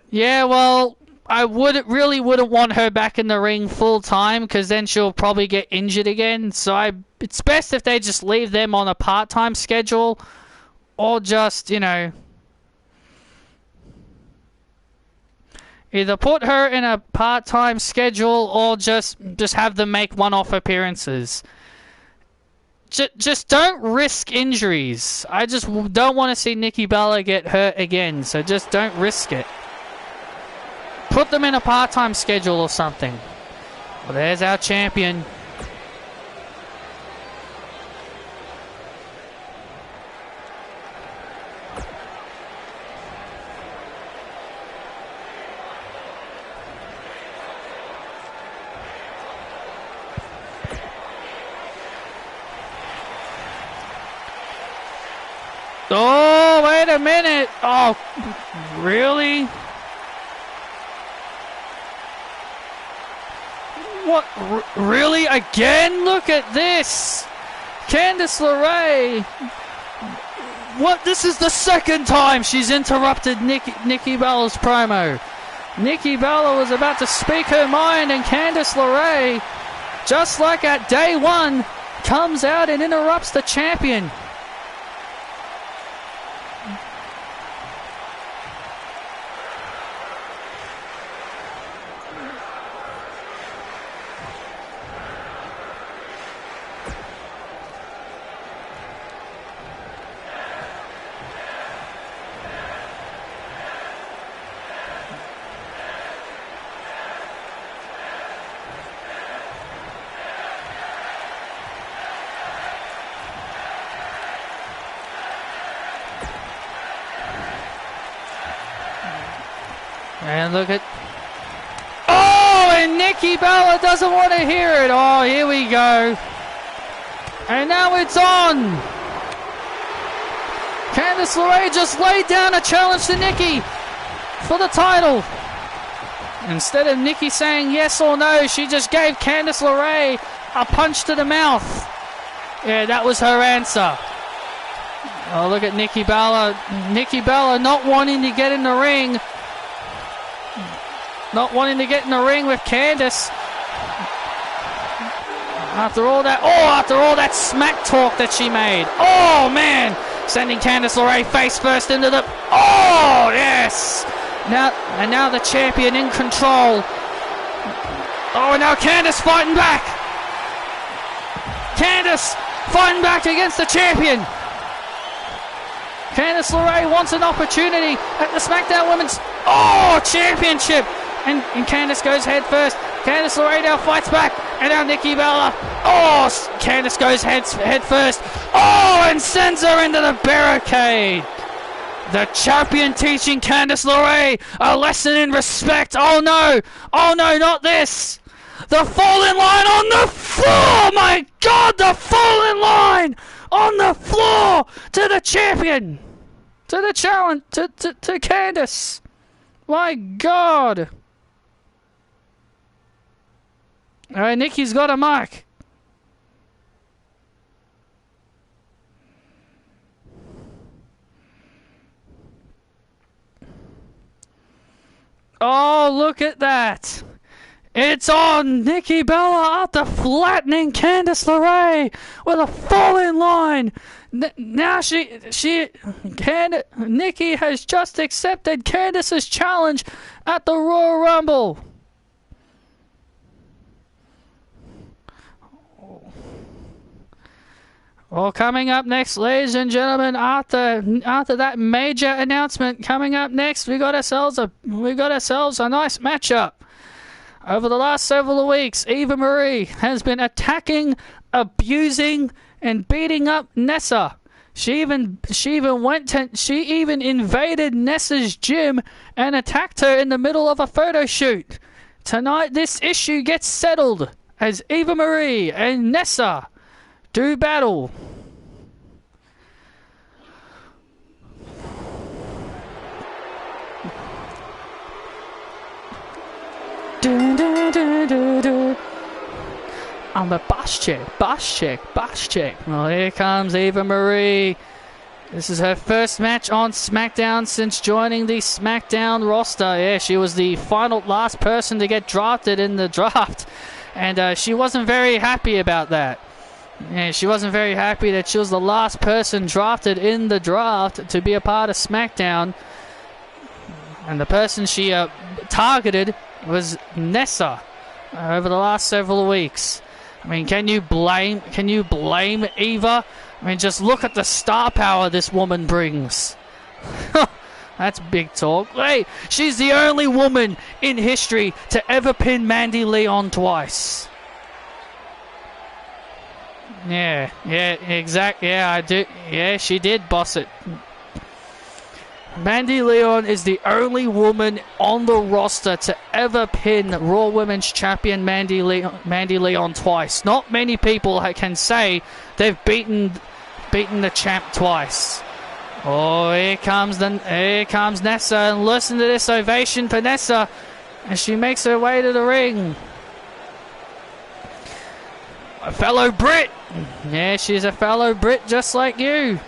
Yeah, well, I really wouldn't want her back in the ring full time, because then she'll probably get injured again. So it's best if they just leave them on a part-time schedule, or just, you know, either put her in a part-time schedule or just have them make one-off appearances. Just don't risk injuries. I just don't want to see Nikki Bella get hurt again, so just don't risk it. Put them in a part-time schedule or something. Well, there's our champion. Oh, wait a minute. Oh, really? What? Really? Again? Look at this. Candice LeRae. What? This is the second time she's interrupted Nikki Bella's promo. Nikki Bella was about to speak her mind, and Candice LeRae, just like at day one, comes out and interrupts the champion. And look at... Oh, and Nikki Bella doesn't want to hear it. Oh, here we go. And now it's on. Candice LeRae just laid down a challenge to Nikki for the title. Instead of Nikki saying yes or no, she just gave Candice LeRae a punch to the mouth. Yeah, that was her answer. Oh, look at Nikki Bella. Nikki Bella not wanting to get in the ring. Not wanting to get in the ring with Candice. After all that smack talk that she made. Oh, man. Sending Candice LeRae face first into the... Oh, yes. Now the champion in control. Oh, and now Candice fighting back. Candice fighting back against the champion. Candice LeRae wants an opportunity at the Smackdown Women's Championship. And Candice goes head first. Candice LeRae now fights back. And now Nikki Bella. Oh, Candice goes head first. Oh, and sends her into the barricade. The champion teaching Candice LeRae a lesson in respect. Oh no, not this. The falling line on the floor. My God, the falling line on the floor to the champion. To the challenge, to Candice. My God. All right, Nikki's got a mark. Oh, look at that. It's on. Nikki Bella after flattening Candice LeRae with a falling line. Now Nikki has just accepted Candice's challenge at the Royal Rumble. Well, coming up next, ladies and gentlemen, after that major announcement, coming up next, we got ourselves a nice matchup. Over the last several weeks, Eva Marie has been attacking, abusing, and beating up Nessa. She even invaded Nessa's gym and attacked her in the middle of a photo shoot. Tonight, this issue gets settled as Eva Marie and Nessa do battle. I'm a boss chick. Well, here comes Eva Marie. This is her first match on SmackDown since joining the SmackDown roster. Yeah, she was the last person to get drafted in the draft. And she wasn't very happy about that. Yeah, she wasn't very happy that she was the last person drafted in the draft to be a part of SmackDown. And the person she targeted was Nessa over the last several weeks. I mean, can you blame Eva? I mean, just look at the star power this woman brings. That's big talk. Hey, she's the only woman in history to ever pin Mandy Leon twice. Yeah, exactly. Yeah, I do. Yeah, she did boss it. Mandy Leon is the only woman on the roster to ever pin Raw Women's Champion Mandy Leon twice. Not many people can say they've beaten the champ twice. Oh, here comes Nessa, and listen to this ovation for Nessa as she makes her way to the ring. A fellow Brit. Yeah, she's a fellow Brit just like you.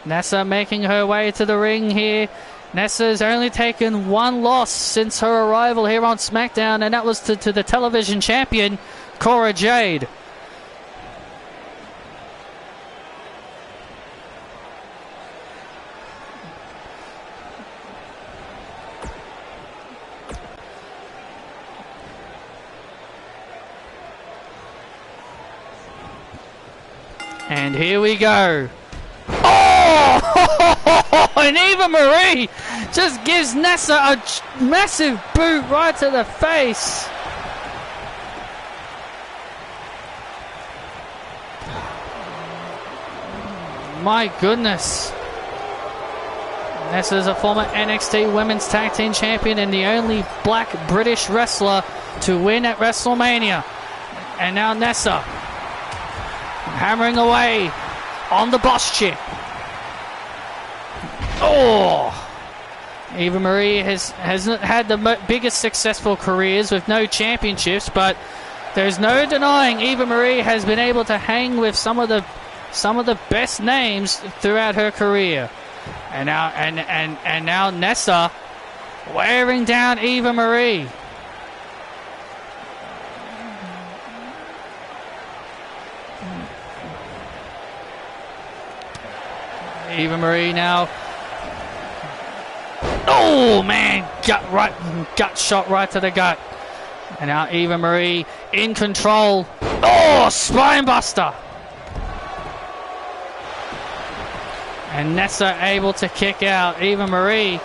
Nessa making her way to the ring here. Nessa's only taken one loss since her arrival here on SmackDown, and that was to the television champion, Cora Jade. And here we go. Oh! And Eva Marie just gives Nessa a massive boot right to the face. My goodness. Nessa is a former NXT Women's Tag Team Champion and the only black British wrestler to win at WrestleMania. And now Nessa hammering away on the boss chick. Oh! Eva Marie hasn't had the biggest successful careers with no championships, but there's no denying Eva Marie has been able to hang with some of the best names throughout her career. And now Nessa wearing down Eva Marie. Eva Marie now. Oh man, gut shot right to the gut. And now Eva Marie in control. Oh, spine buster. And Nessa able to kick out Eva Marie.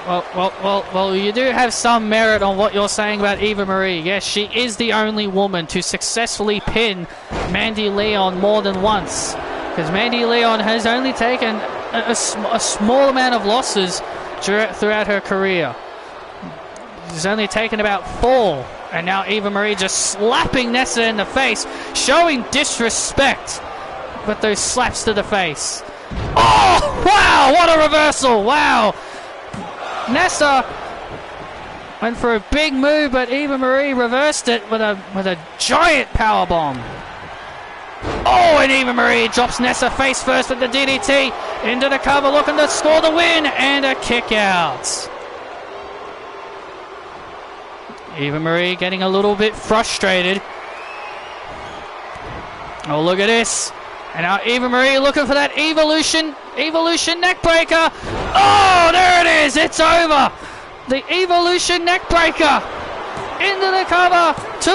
Well, you do have some merit on what you're saying about Eva Marie. Yes, she is the only woman to successfully pin Mandy Leon more than once. Because Mandy Leon has only taken a small amount of losses throughout her career. She's only taken about 4. And now Eva Marie just slapping Nessa in the face, showing disrespect with those slaps to the face. Oh, wow, what a reversal, wow. Nessa went for a big move, but Eva Marie reversed it with a giant power bomb. Oh, and Eva Marie drops Nessa face first with the DDT into the cover, looking to score the win and a kick out. Eva Marie getting a little bit frustrated. Oh, look at this. And now Eva Marie looking for that Evolution neckbreaker. Oh, there it is. It's over. The Evolution neckbreaker into the cover. 2.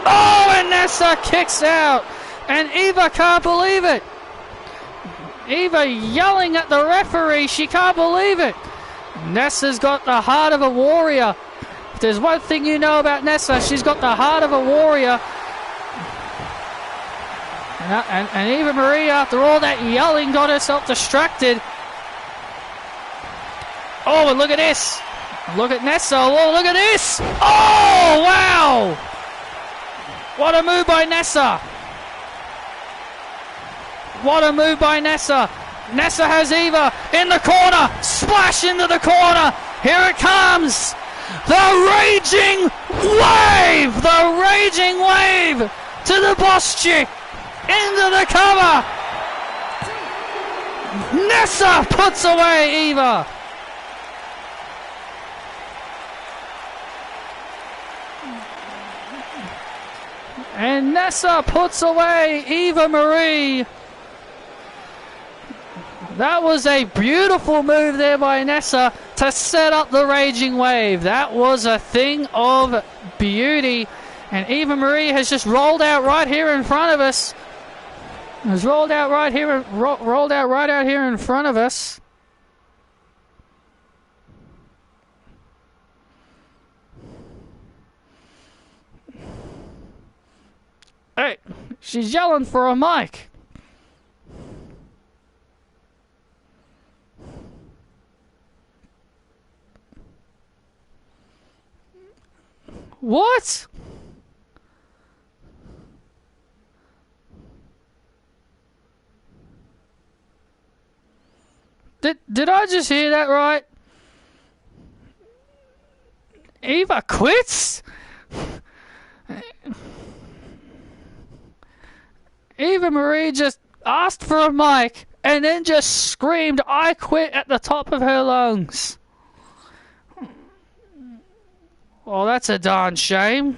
Oh, and Nessa kicks out. And Eva can't believe it. Eva yelling at the referee. She can't believe it. Nessa's got the heart of a warrior. If there's one thing you know about Nessa, she's got the heart of a warrior. And Eva Marie, after all that yelling, got herself distracted. Oh, and look at this. Look at Nessa. Oh, look at this. Oh, wow. What a move by Nessa. What a move by Nessa. Nessa has Eva in the corner. Splash into the corner. Here it comes. The Raging Wave. The Raging Wave to the boss chick. Into the cover. Nessa puts away Eva. And Nessa puts away Eva Marie. That was a beautiful move there by Nessa to set up the Raging Wave. That was a thing of beauty. And Eva Marie has just rolled out right here in front of us. Has rolled out right out here in front of us. Hey, she's yelling for a mic. What? Did I just hear that right? Eva quits? Eva Marie just asked for a mic and then just screamed, "I quit," at the top of her lungs. Well, that's a darn shame.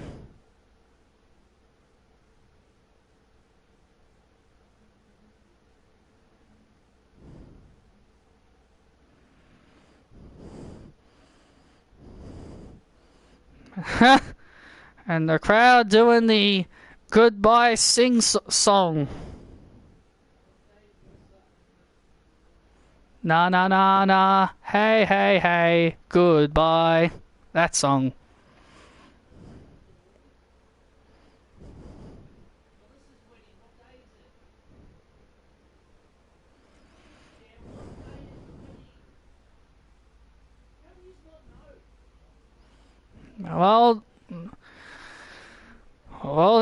And the crowd doing the goodbye sing song. Na na na na, hey hey hey, goodbye. That song. Well,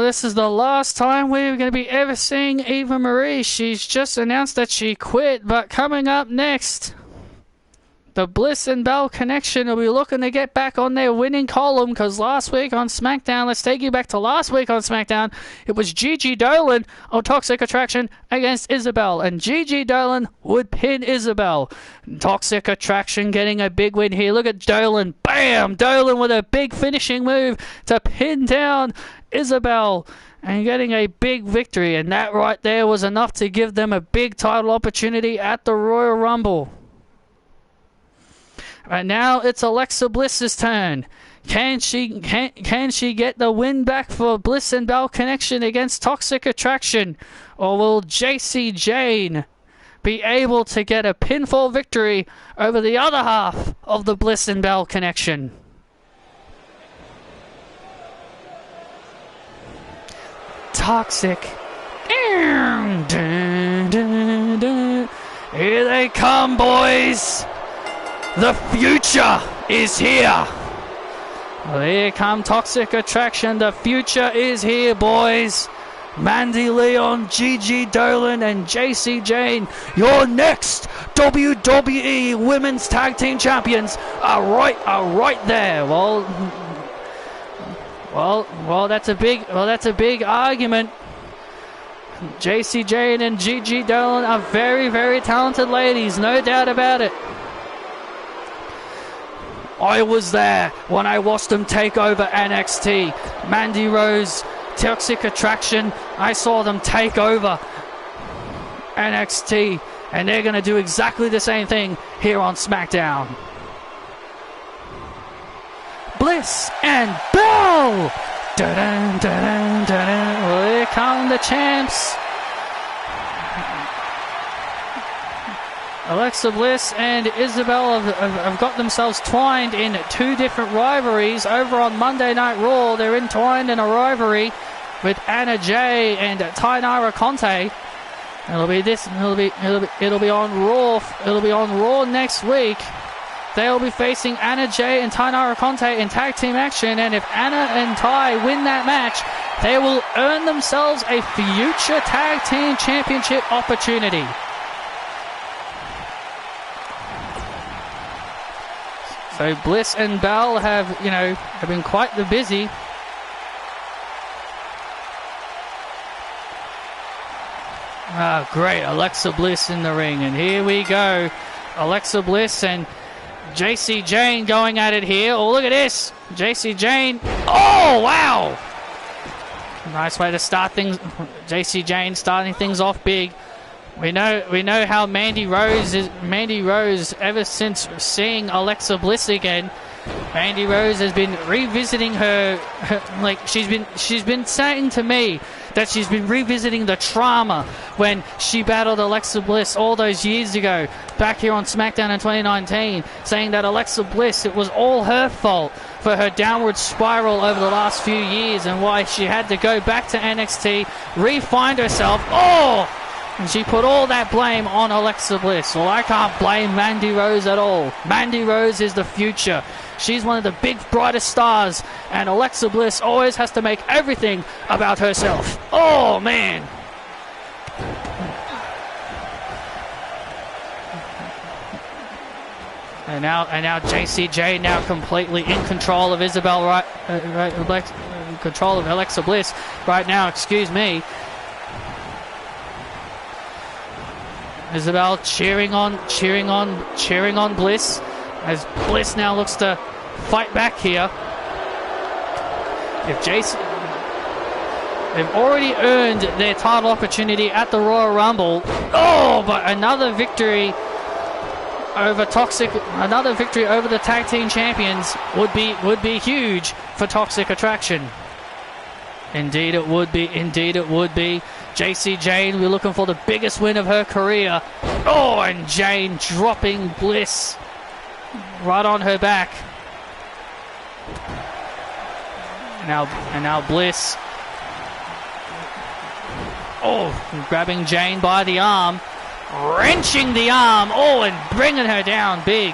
this is the last time we're going to be ever seeing Eva Marie. She's just announced that she quit, but coming up next, the Bliss and Bell connection will be looking to get back on their winning column, because last week on Smackdown, let's take you back to last week on Smackdown, it was Gigi Dolan of Toxic Attraction against Isabel, and Gigi Dolan would pin Isabel. Toxic Attraction getting a big win here. Look at Dolan. Bam! Dolan with a big finishing move to pin down Isabel and getting a big victory, and that right there was enough to give them a big title opportunity at the Royal Rumble. Right now, it's Alexa Bliss's turn. Can she get the win back for Bliss and Bell connection against Toxic Attraction? Or will Jacy Jayne be able to get a pinfall victory over the other half of the Bliss and Bell connection? Toxic. Here they come, boys. The future is here. Well, here come Toxic Attraction. The future is here, boys. Mandy Leon, Gigi Dolan, and Jacy Jayne, your next WWE Women's Tag Team Champions, are right there. Well, that's a big argument. Jacy Jayne and Gigi Dolan are very, very talented ladies, no doubt about it. I was there when I watched them take over NXT. Mandy Rose, Toxic Attraction, I saw them take over NXT, and they're going to do exactly the same thing here on SmackDown. Bliss and Bell! Dun-dun, dun-dun, dun-dun. Well, here come the champs. Alexa Bliss and Isabel have got themselves twined in two different rivalries. Over on Monday Night Raw, they're entwined in a rivalry with Anna Jay and Tainara Conte. It'll be on Raw. It'll be on Raw next week. They'll be facing Anna Jay and Tainara Conte in tag team action, and if Anna and Ty win that match, they will earn themselves a future tag team championship opportunity. So Bliss and Bell have been quite the busy. Ah, great. Alexa Bliss in the ring. And here we go. Alexa Bliss and Jacy Jayne going at it here. Oh, look at this. Jacy Jayne. Oh, wow. Nice way to start things. Jacy Jayne starting things off big. We know how Mandy Rose ever since seeing Alexa Bliss again. Mandy Rose has been revisiting her like she's been saying to me that she's been revisiting the trauma when she battled Alexa Bliss all those years ago back here on SmackDown in 2019, saying that Alexa Bliss, it was all her fault for her downward spiral over the last few years and why she had to go back to NXT, re-find herself. Oh! And she put all that blame on Alexa Bliss. Well, I can't blame Mandy Rose at all. Mandy Rose is the future. She's one of the big, brightest stars. And Alexa Bliss always has to make everything about herself. Oh, man. And now Jacy Jayne now completely in control of control of Alexa Bliss right now, excuse me. Isabel cheering on Bliss as Bliss now looks to fight back here. If Jacy, they've already earned their title opportunity at the Royal Rumble. Oh, but another victory over the tag team champions would be huge for Toxic Attraction. Indeed it would be. Jacy Jayne, we're looking for the biggest win of her career. Oh, and Jayne dropping Bliss right on her back. And now Bliss. Oh, grabbing Jayne by the arm. Wrenching the arm. Oh, and bringing her down big.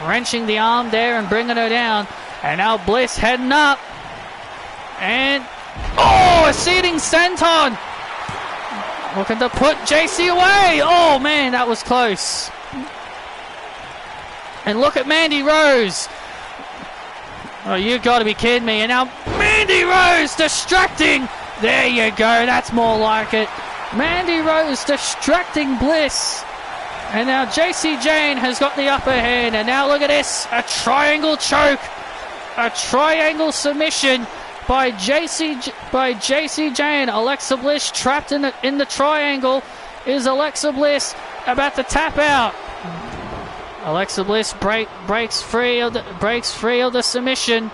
Wrenching the arm there and bringing her down. And now Bliss heading up. And, oh, a seating senton. Looking to put Jacy away. Oh, man, that was close. And look at Mandy Rose. Oh, you got to be kidding me. And now Mandy Rose distracting. There you go. That's more like it. Mandy Rose distracting Bliss. And now Jayne has got the upper hand. And now look at this. A triangle choke. A triangle submission by Jacy Jayne. Alexa Bliss trapped in the triangle. Is Alexa Bliss about to tap out? Alexa Bliss breaks free of the submission.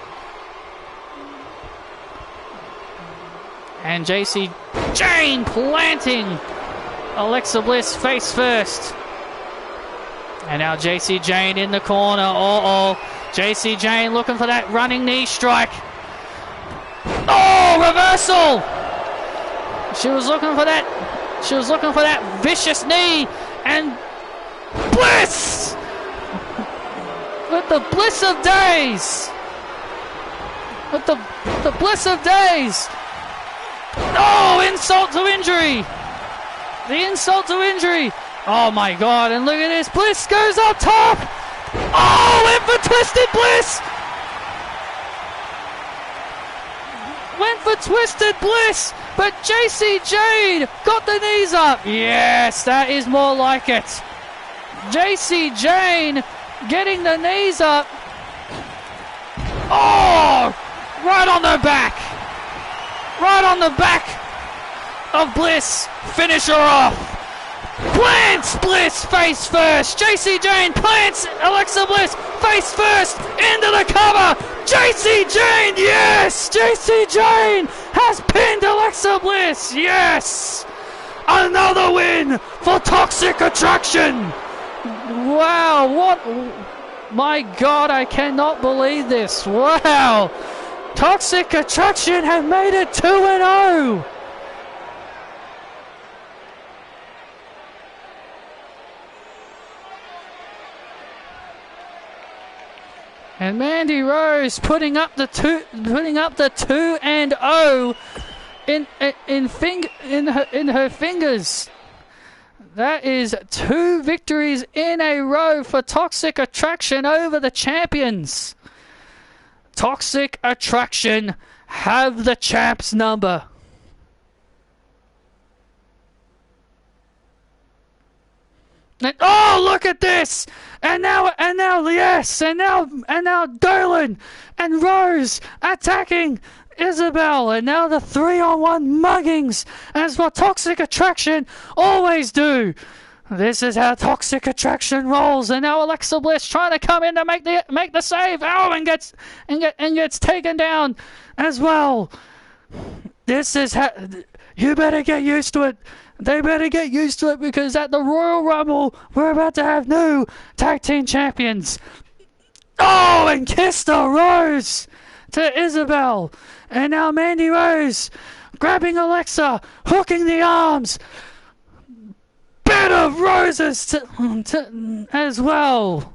And Jacy Jayne planting Alexa Bliss face first. And now Jacy Jayne in the corner. Jacy Jayne looking for that running knee strike. Oh, reversal! She was looking for that vicious knee, and Bliss with the bliss of days. With the bliss of days. Oh, insult to injury. The insult to injury. Oh my God! And look at this. Bliss goes up top. Oh, in for Twisted Bliss. Went for Twisted Bliss, but Jacy Jayne got the knees up. Yes, that is more like it. Jacy Jayne getting the knees up. Oh, right on the back. Right on the back of Bliss. Finish her off. Plants Bliss face first. Jacy Jayne plants Alexa Bliss face first into the cover. Jacy Jayne, yes! Jacy Jayne has pinned Alexa Bliss, yes! Another win for Toxic Attraction. Wow, what? My God, I cannot believe this. Wow. Toxic Attraction have made it 2-0. And Mandy Rose putting up the 2-0 in her fingers. That is 2 victories in a row for Toxic Attraction over the champions. Toxic Attraction have the champ's number. And, oh, look at this! And now, yes, and now Dolan and Rose attacking Isabel, and now the 3-on-1 muggings, as what Toxic Attraction always do. This is how Toxic Attraction rolls, and now Alexa Bliss trying to come in to make the save. Oh, and gets taken down as well. This is how you better get used to it. They better get used to it, because at the Royal Rumble, we're about to have new tag team champions. Oh, and kiss the Rose to Isabel. And now Mandy Rose grabbing Alexa, hooking the arms. Bed of roses as well.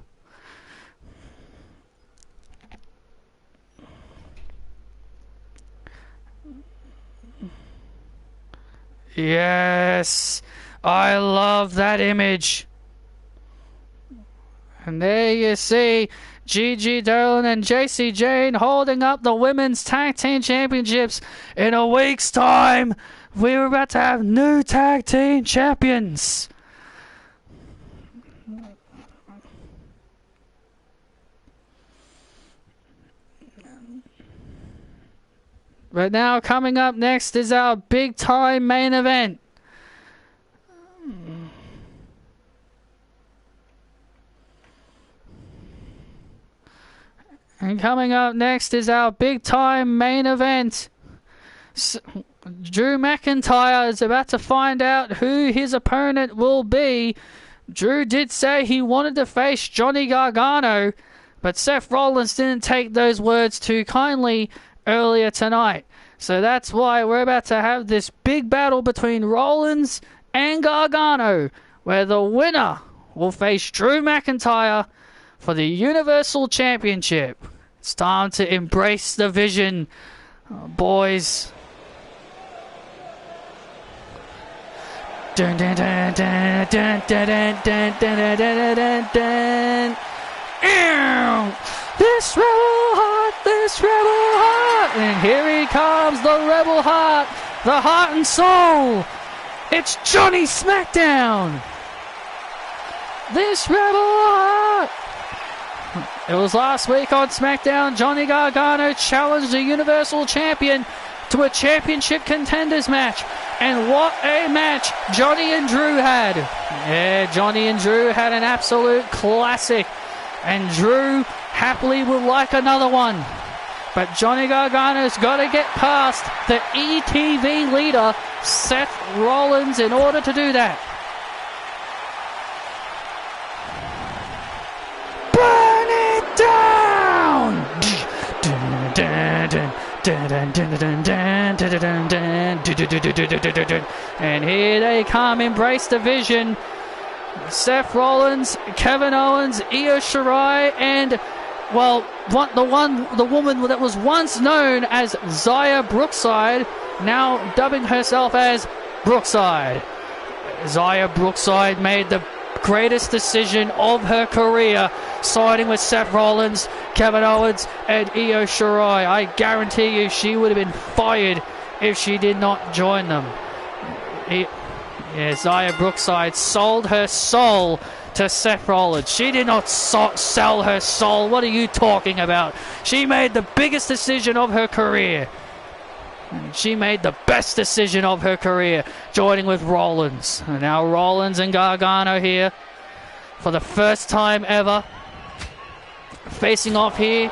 Yes, I love that image. And there you see Gigi Dolan and Jacy Jayne holding up the Women's Tag Team Championships. In a week's time, we're about to have new Tag Team Champions. But now coming up next is our big time main event. And coming up next is our big time main event. Drew McIntyre is about to find out who his opponent will be. Drew did say he wanted to face Johnny Gargano, but Seth Rollins didn't take those words too kindly earlier tonight. So that's why we're about to have this big battle between Rollins and Gargano, where the winner will face Drew McIntyre for the Universal Championship. It's time to embrace the vision, boys. Dun, dun, dun, dun, dun, dun, dun, dun, dun, dun, dun, dun. This rebel heart, this rebel heart. And here he comes, the rebel heart, the heart and soul. It's Johnny Smackdown. This rebel heart. It was last week on SmackDown. Johnny Gargano challenged the Universal Champion to a championship contenders match. And what a match Johnny and Drew had. Yeah, Johnny and Drew had an absolute classic. And Drew happily would like another one. But Johnny Gargano's got to get past the ETV leader, Seth Rollins, in order to do that. Burn it down! And here they come, embrace the vision. Seth Rollins, Kevin Owens, Io Shirai, and well, the woman that was once known as Xia Brookside, now dubbing herself as Brookside. Xia Brookside made the greatest decision of her career, siding with Seth Rollins, Kevin Owens, and Io Shirai. I guarantee you she would have been fired if she did not join them. Xia Brookside sold her soul to Seth Rollins. She did not sell her soul. What are you talking about? She made the biggest decision of her career. She made the best decision of her career, joining with Rollins. And now Rollins and Gargano here for the first time ever, facing off here.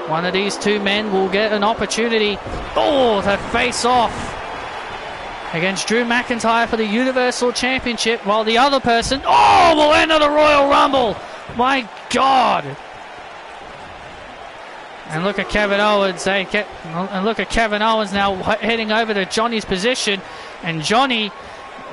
One of these two men will get an opportunity, to face off against Drew McIntyre for the Universal Championship, while the other person, will enter the Royal Rumble. My God. And look at Kevin Owens. And look at Kevin Owens now heading over to Johnny's position. And Johnny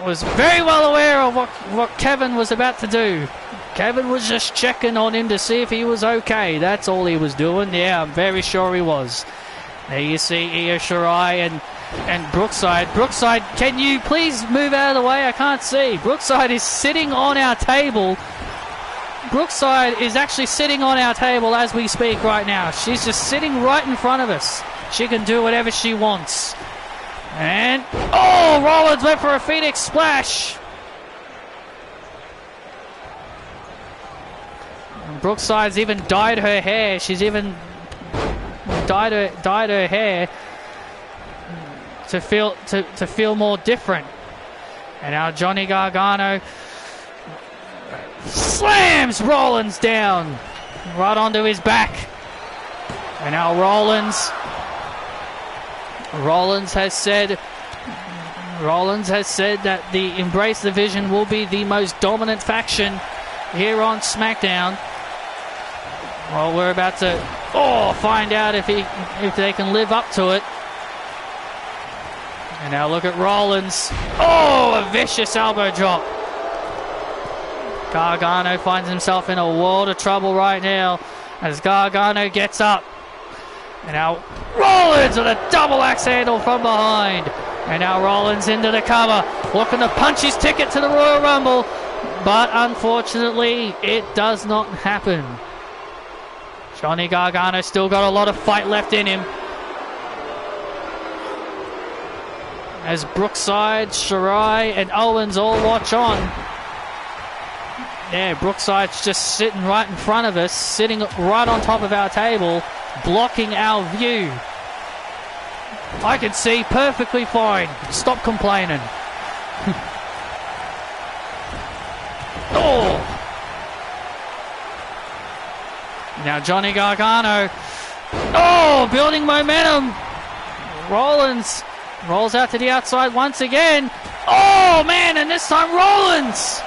was very well aware of what Kevin was about to do. Kevin was just checking on him to see if he was okay. That's all he was doing. Yeah, I'm very sure he was. There you see Io Shirai and Brookside. Brookside, can you please move out of the way? I can't see. Brookside is sitting on our table. Brookside is actually sitting on our table as we speak right now. She's just sitting right in front of us. She can do whatever she wants. And, Rollins went for a Phoenix Splash. And Brookside's even dyed her hair. She's even dyed her hair to feel more different. And now Johnny Gargano slams Rollins down right onto his back. And now Rollins has said that the Embrace the Vision will be the most dominant faction here on SmackDown. Well, we're about to find out if they can live up to it. And now look at Rollins. A vicious elbow drop. Gargano finds himself in a world of trouble right now as Gargano gets up. And now Rollins with a double axe handle from behind. And now Rollins into the cover, looking to punch his ticket to the Royal Rumble. But unfortunately, it does not happen. Johnny Gargano still got a lot of fight left in him. As Brookside, Shirai, and Owens all watch on. Yeah, Brookside's just sitting right in front of us, sitting right on top of our table, blocking our view. I can see perfectly fine. Stop complaining. Now Johnny Gargano. Building momentum. Rollins rolls out to the outside once again. And this time Rollins.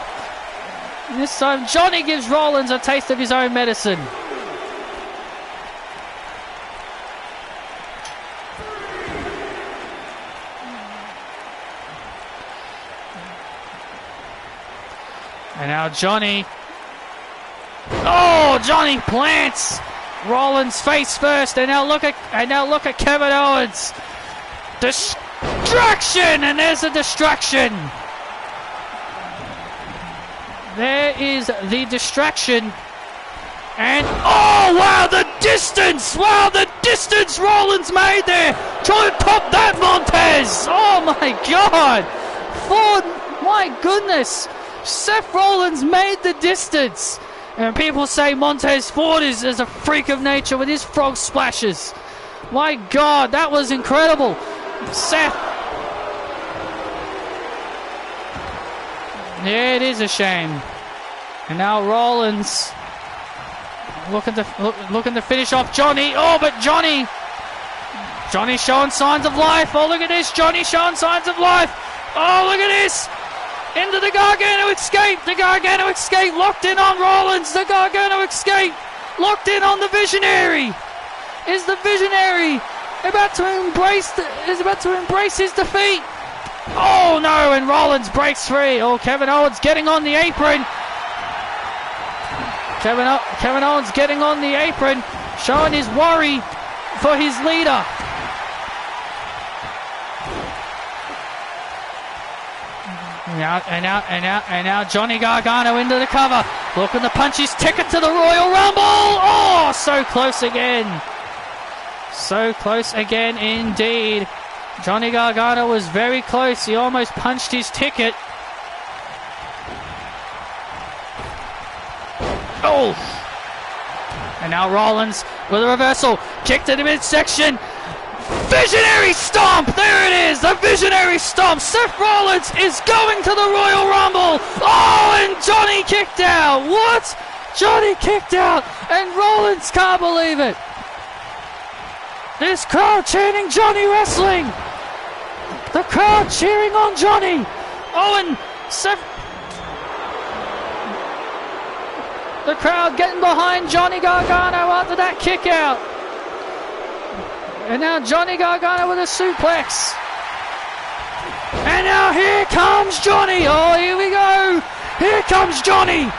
This time Johnny gives Rollins a taste of his own medicine. And now Johnny. Oh, Johnny plants Rollins face first, and now look at Kevin Owens. Distraction, and there's a distraction. There is the distraction. And, oh, wow, the distance! Wow, the distance Rollins made there! Try to top that, Montez! Oh, my God! Ford, my goodness! Seth Rollins made the distance! And people say Montez Ford is a freak of nature with his frog splashes. My God, that was incredible! Seth... Yeah, it is a shame. And now Rollins... Looking to finish off Johnny. Oh, but Johnny showing signs of life. Oh, look at this. Johnny showing signs of life. Oh, look at this. Into the Gargano escape. The Gargano escape locked in on Rollins. The Gargano escape locked in on the Visionary. Is the Visionary about to embrace his defeat? Oh, no, and Rollins breaks free. Oh, Kevin Owens getting on the apron. Kevin Owens getting on the apron, showing his worry for his leader. And now Johnny Gargano into the cover, looking to punch his ticket to the Royal Rumble. Oh, so close again. So close again indeed. Johnny Gargano was very close. He almost punched his ticket. Oh! And now Rollins with a reversal. Kick to the midsection. Visionary stomp! There it is! The Visionary stomp! Seth Rollins is going to the Royal Rumble! Oh, and Johnny kicked out! What? Johnny kicked out! And Rollins can't believe it! This crowd chanting Johnny Wrestling! The crowd cheering on Johnny! Oh, and Seth... The crowd getting behind Johnny Gargano after that kick out. And now Johnny Gargano with a suplex. And now here comes Johnny. Oh, here we go. Here comes Johnny.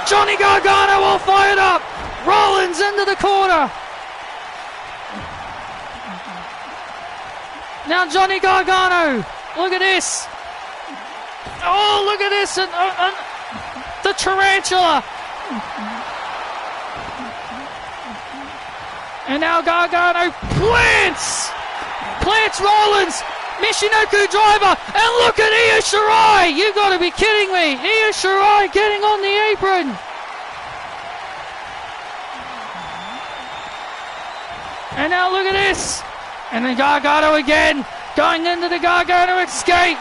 Johnny Gargano all fired up. Rollins into the corner. Now Johnny Gargano. Look at this. Oh, look at this. The tarantula. And now Gargano plants Rollins, Michinoku driver, and look at Io Shirai. You've got to be kidding me. Io Shirai getting on the apron. And now look at this. And then Gargano again, going into the Gargano escape.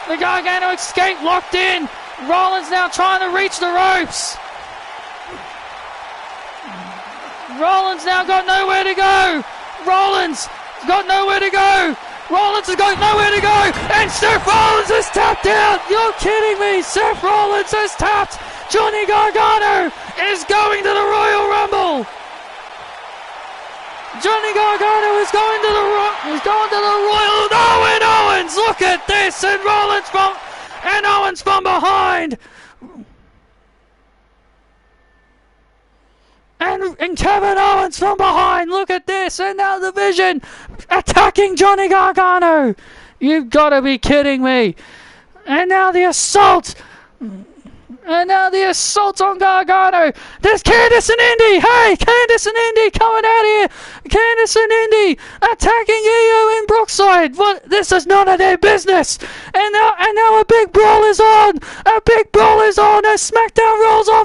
The Gargano escape locked in. Rollins now trying to reach the ropes. Rollins now got nowhere to go. Rollins got nowhere to go. Rollins has got nowhere to go. And Seth Rollins has tapped out. You're kidding me. Seth Rollins has tapped. Johnny Gargano is going to the Royal Rumble. Johnny Gargano is going to the Royal. Oh, and Owens. Look at this. And Owens from behind. And Kevin Owens from behind, look at this, and now the Vision attacking Johnny Gargano. You've got to be kidding me. And now the assault. And now the assault on Gargano. There's Candice and Indi. Hey, Candice and Indi coming out here. Candice and Indi attacking Io in Brookside. What? This is none of their business. And now a big brawl is on. A big brawl is on as Smackdown rolls off.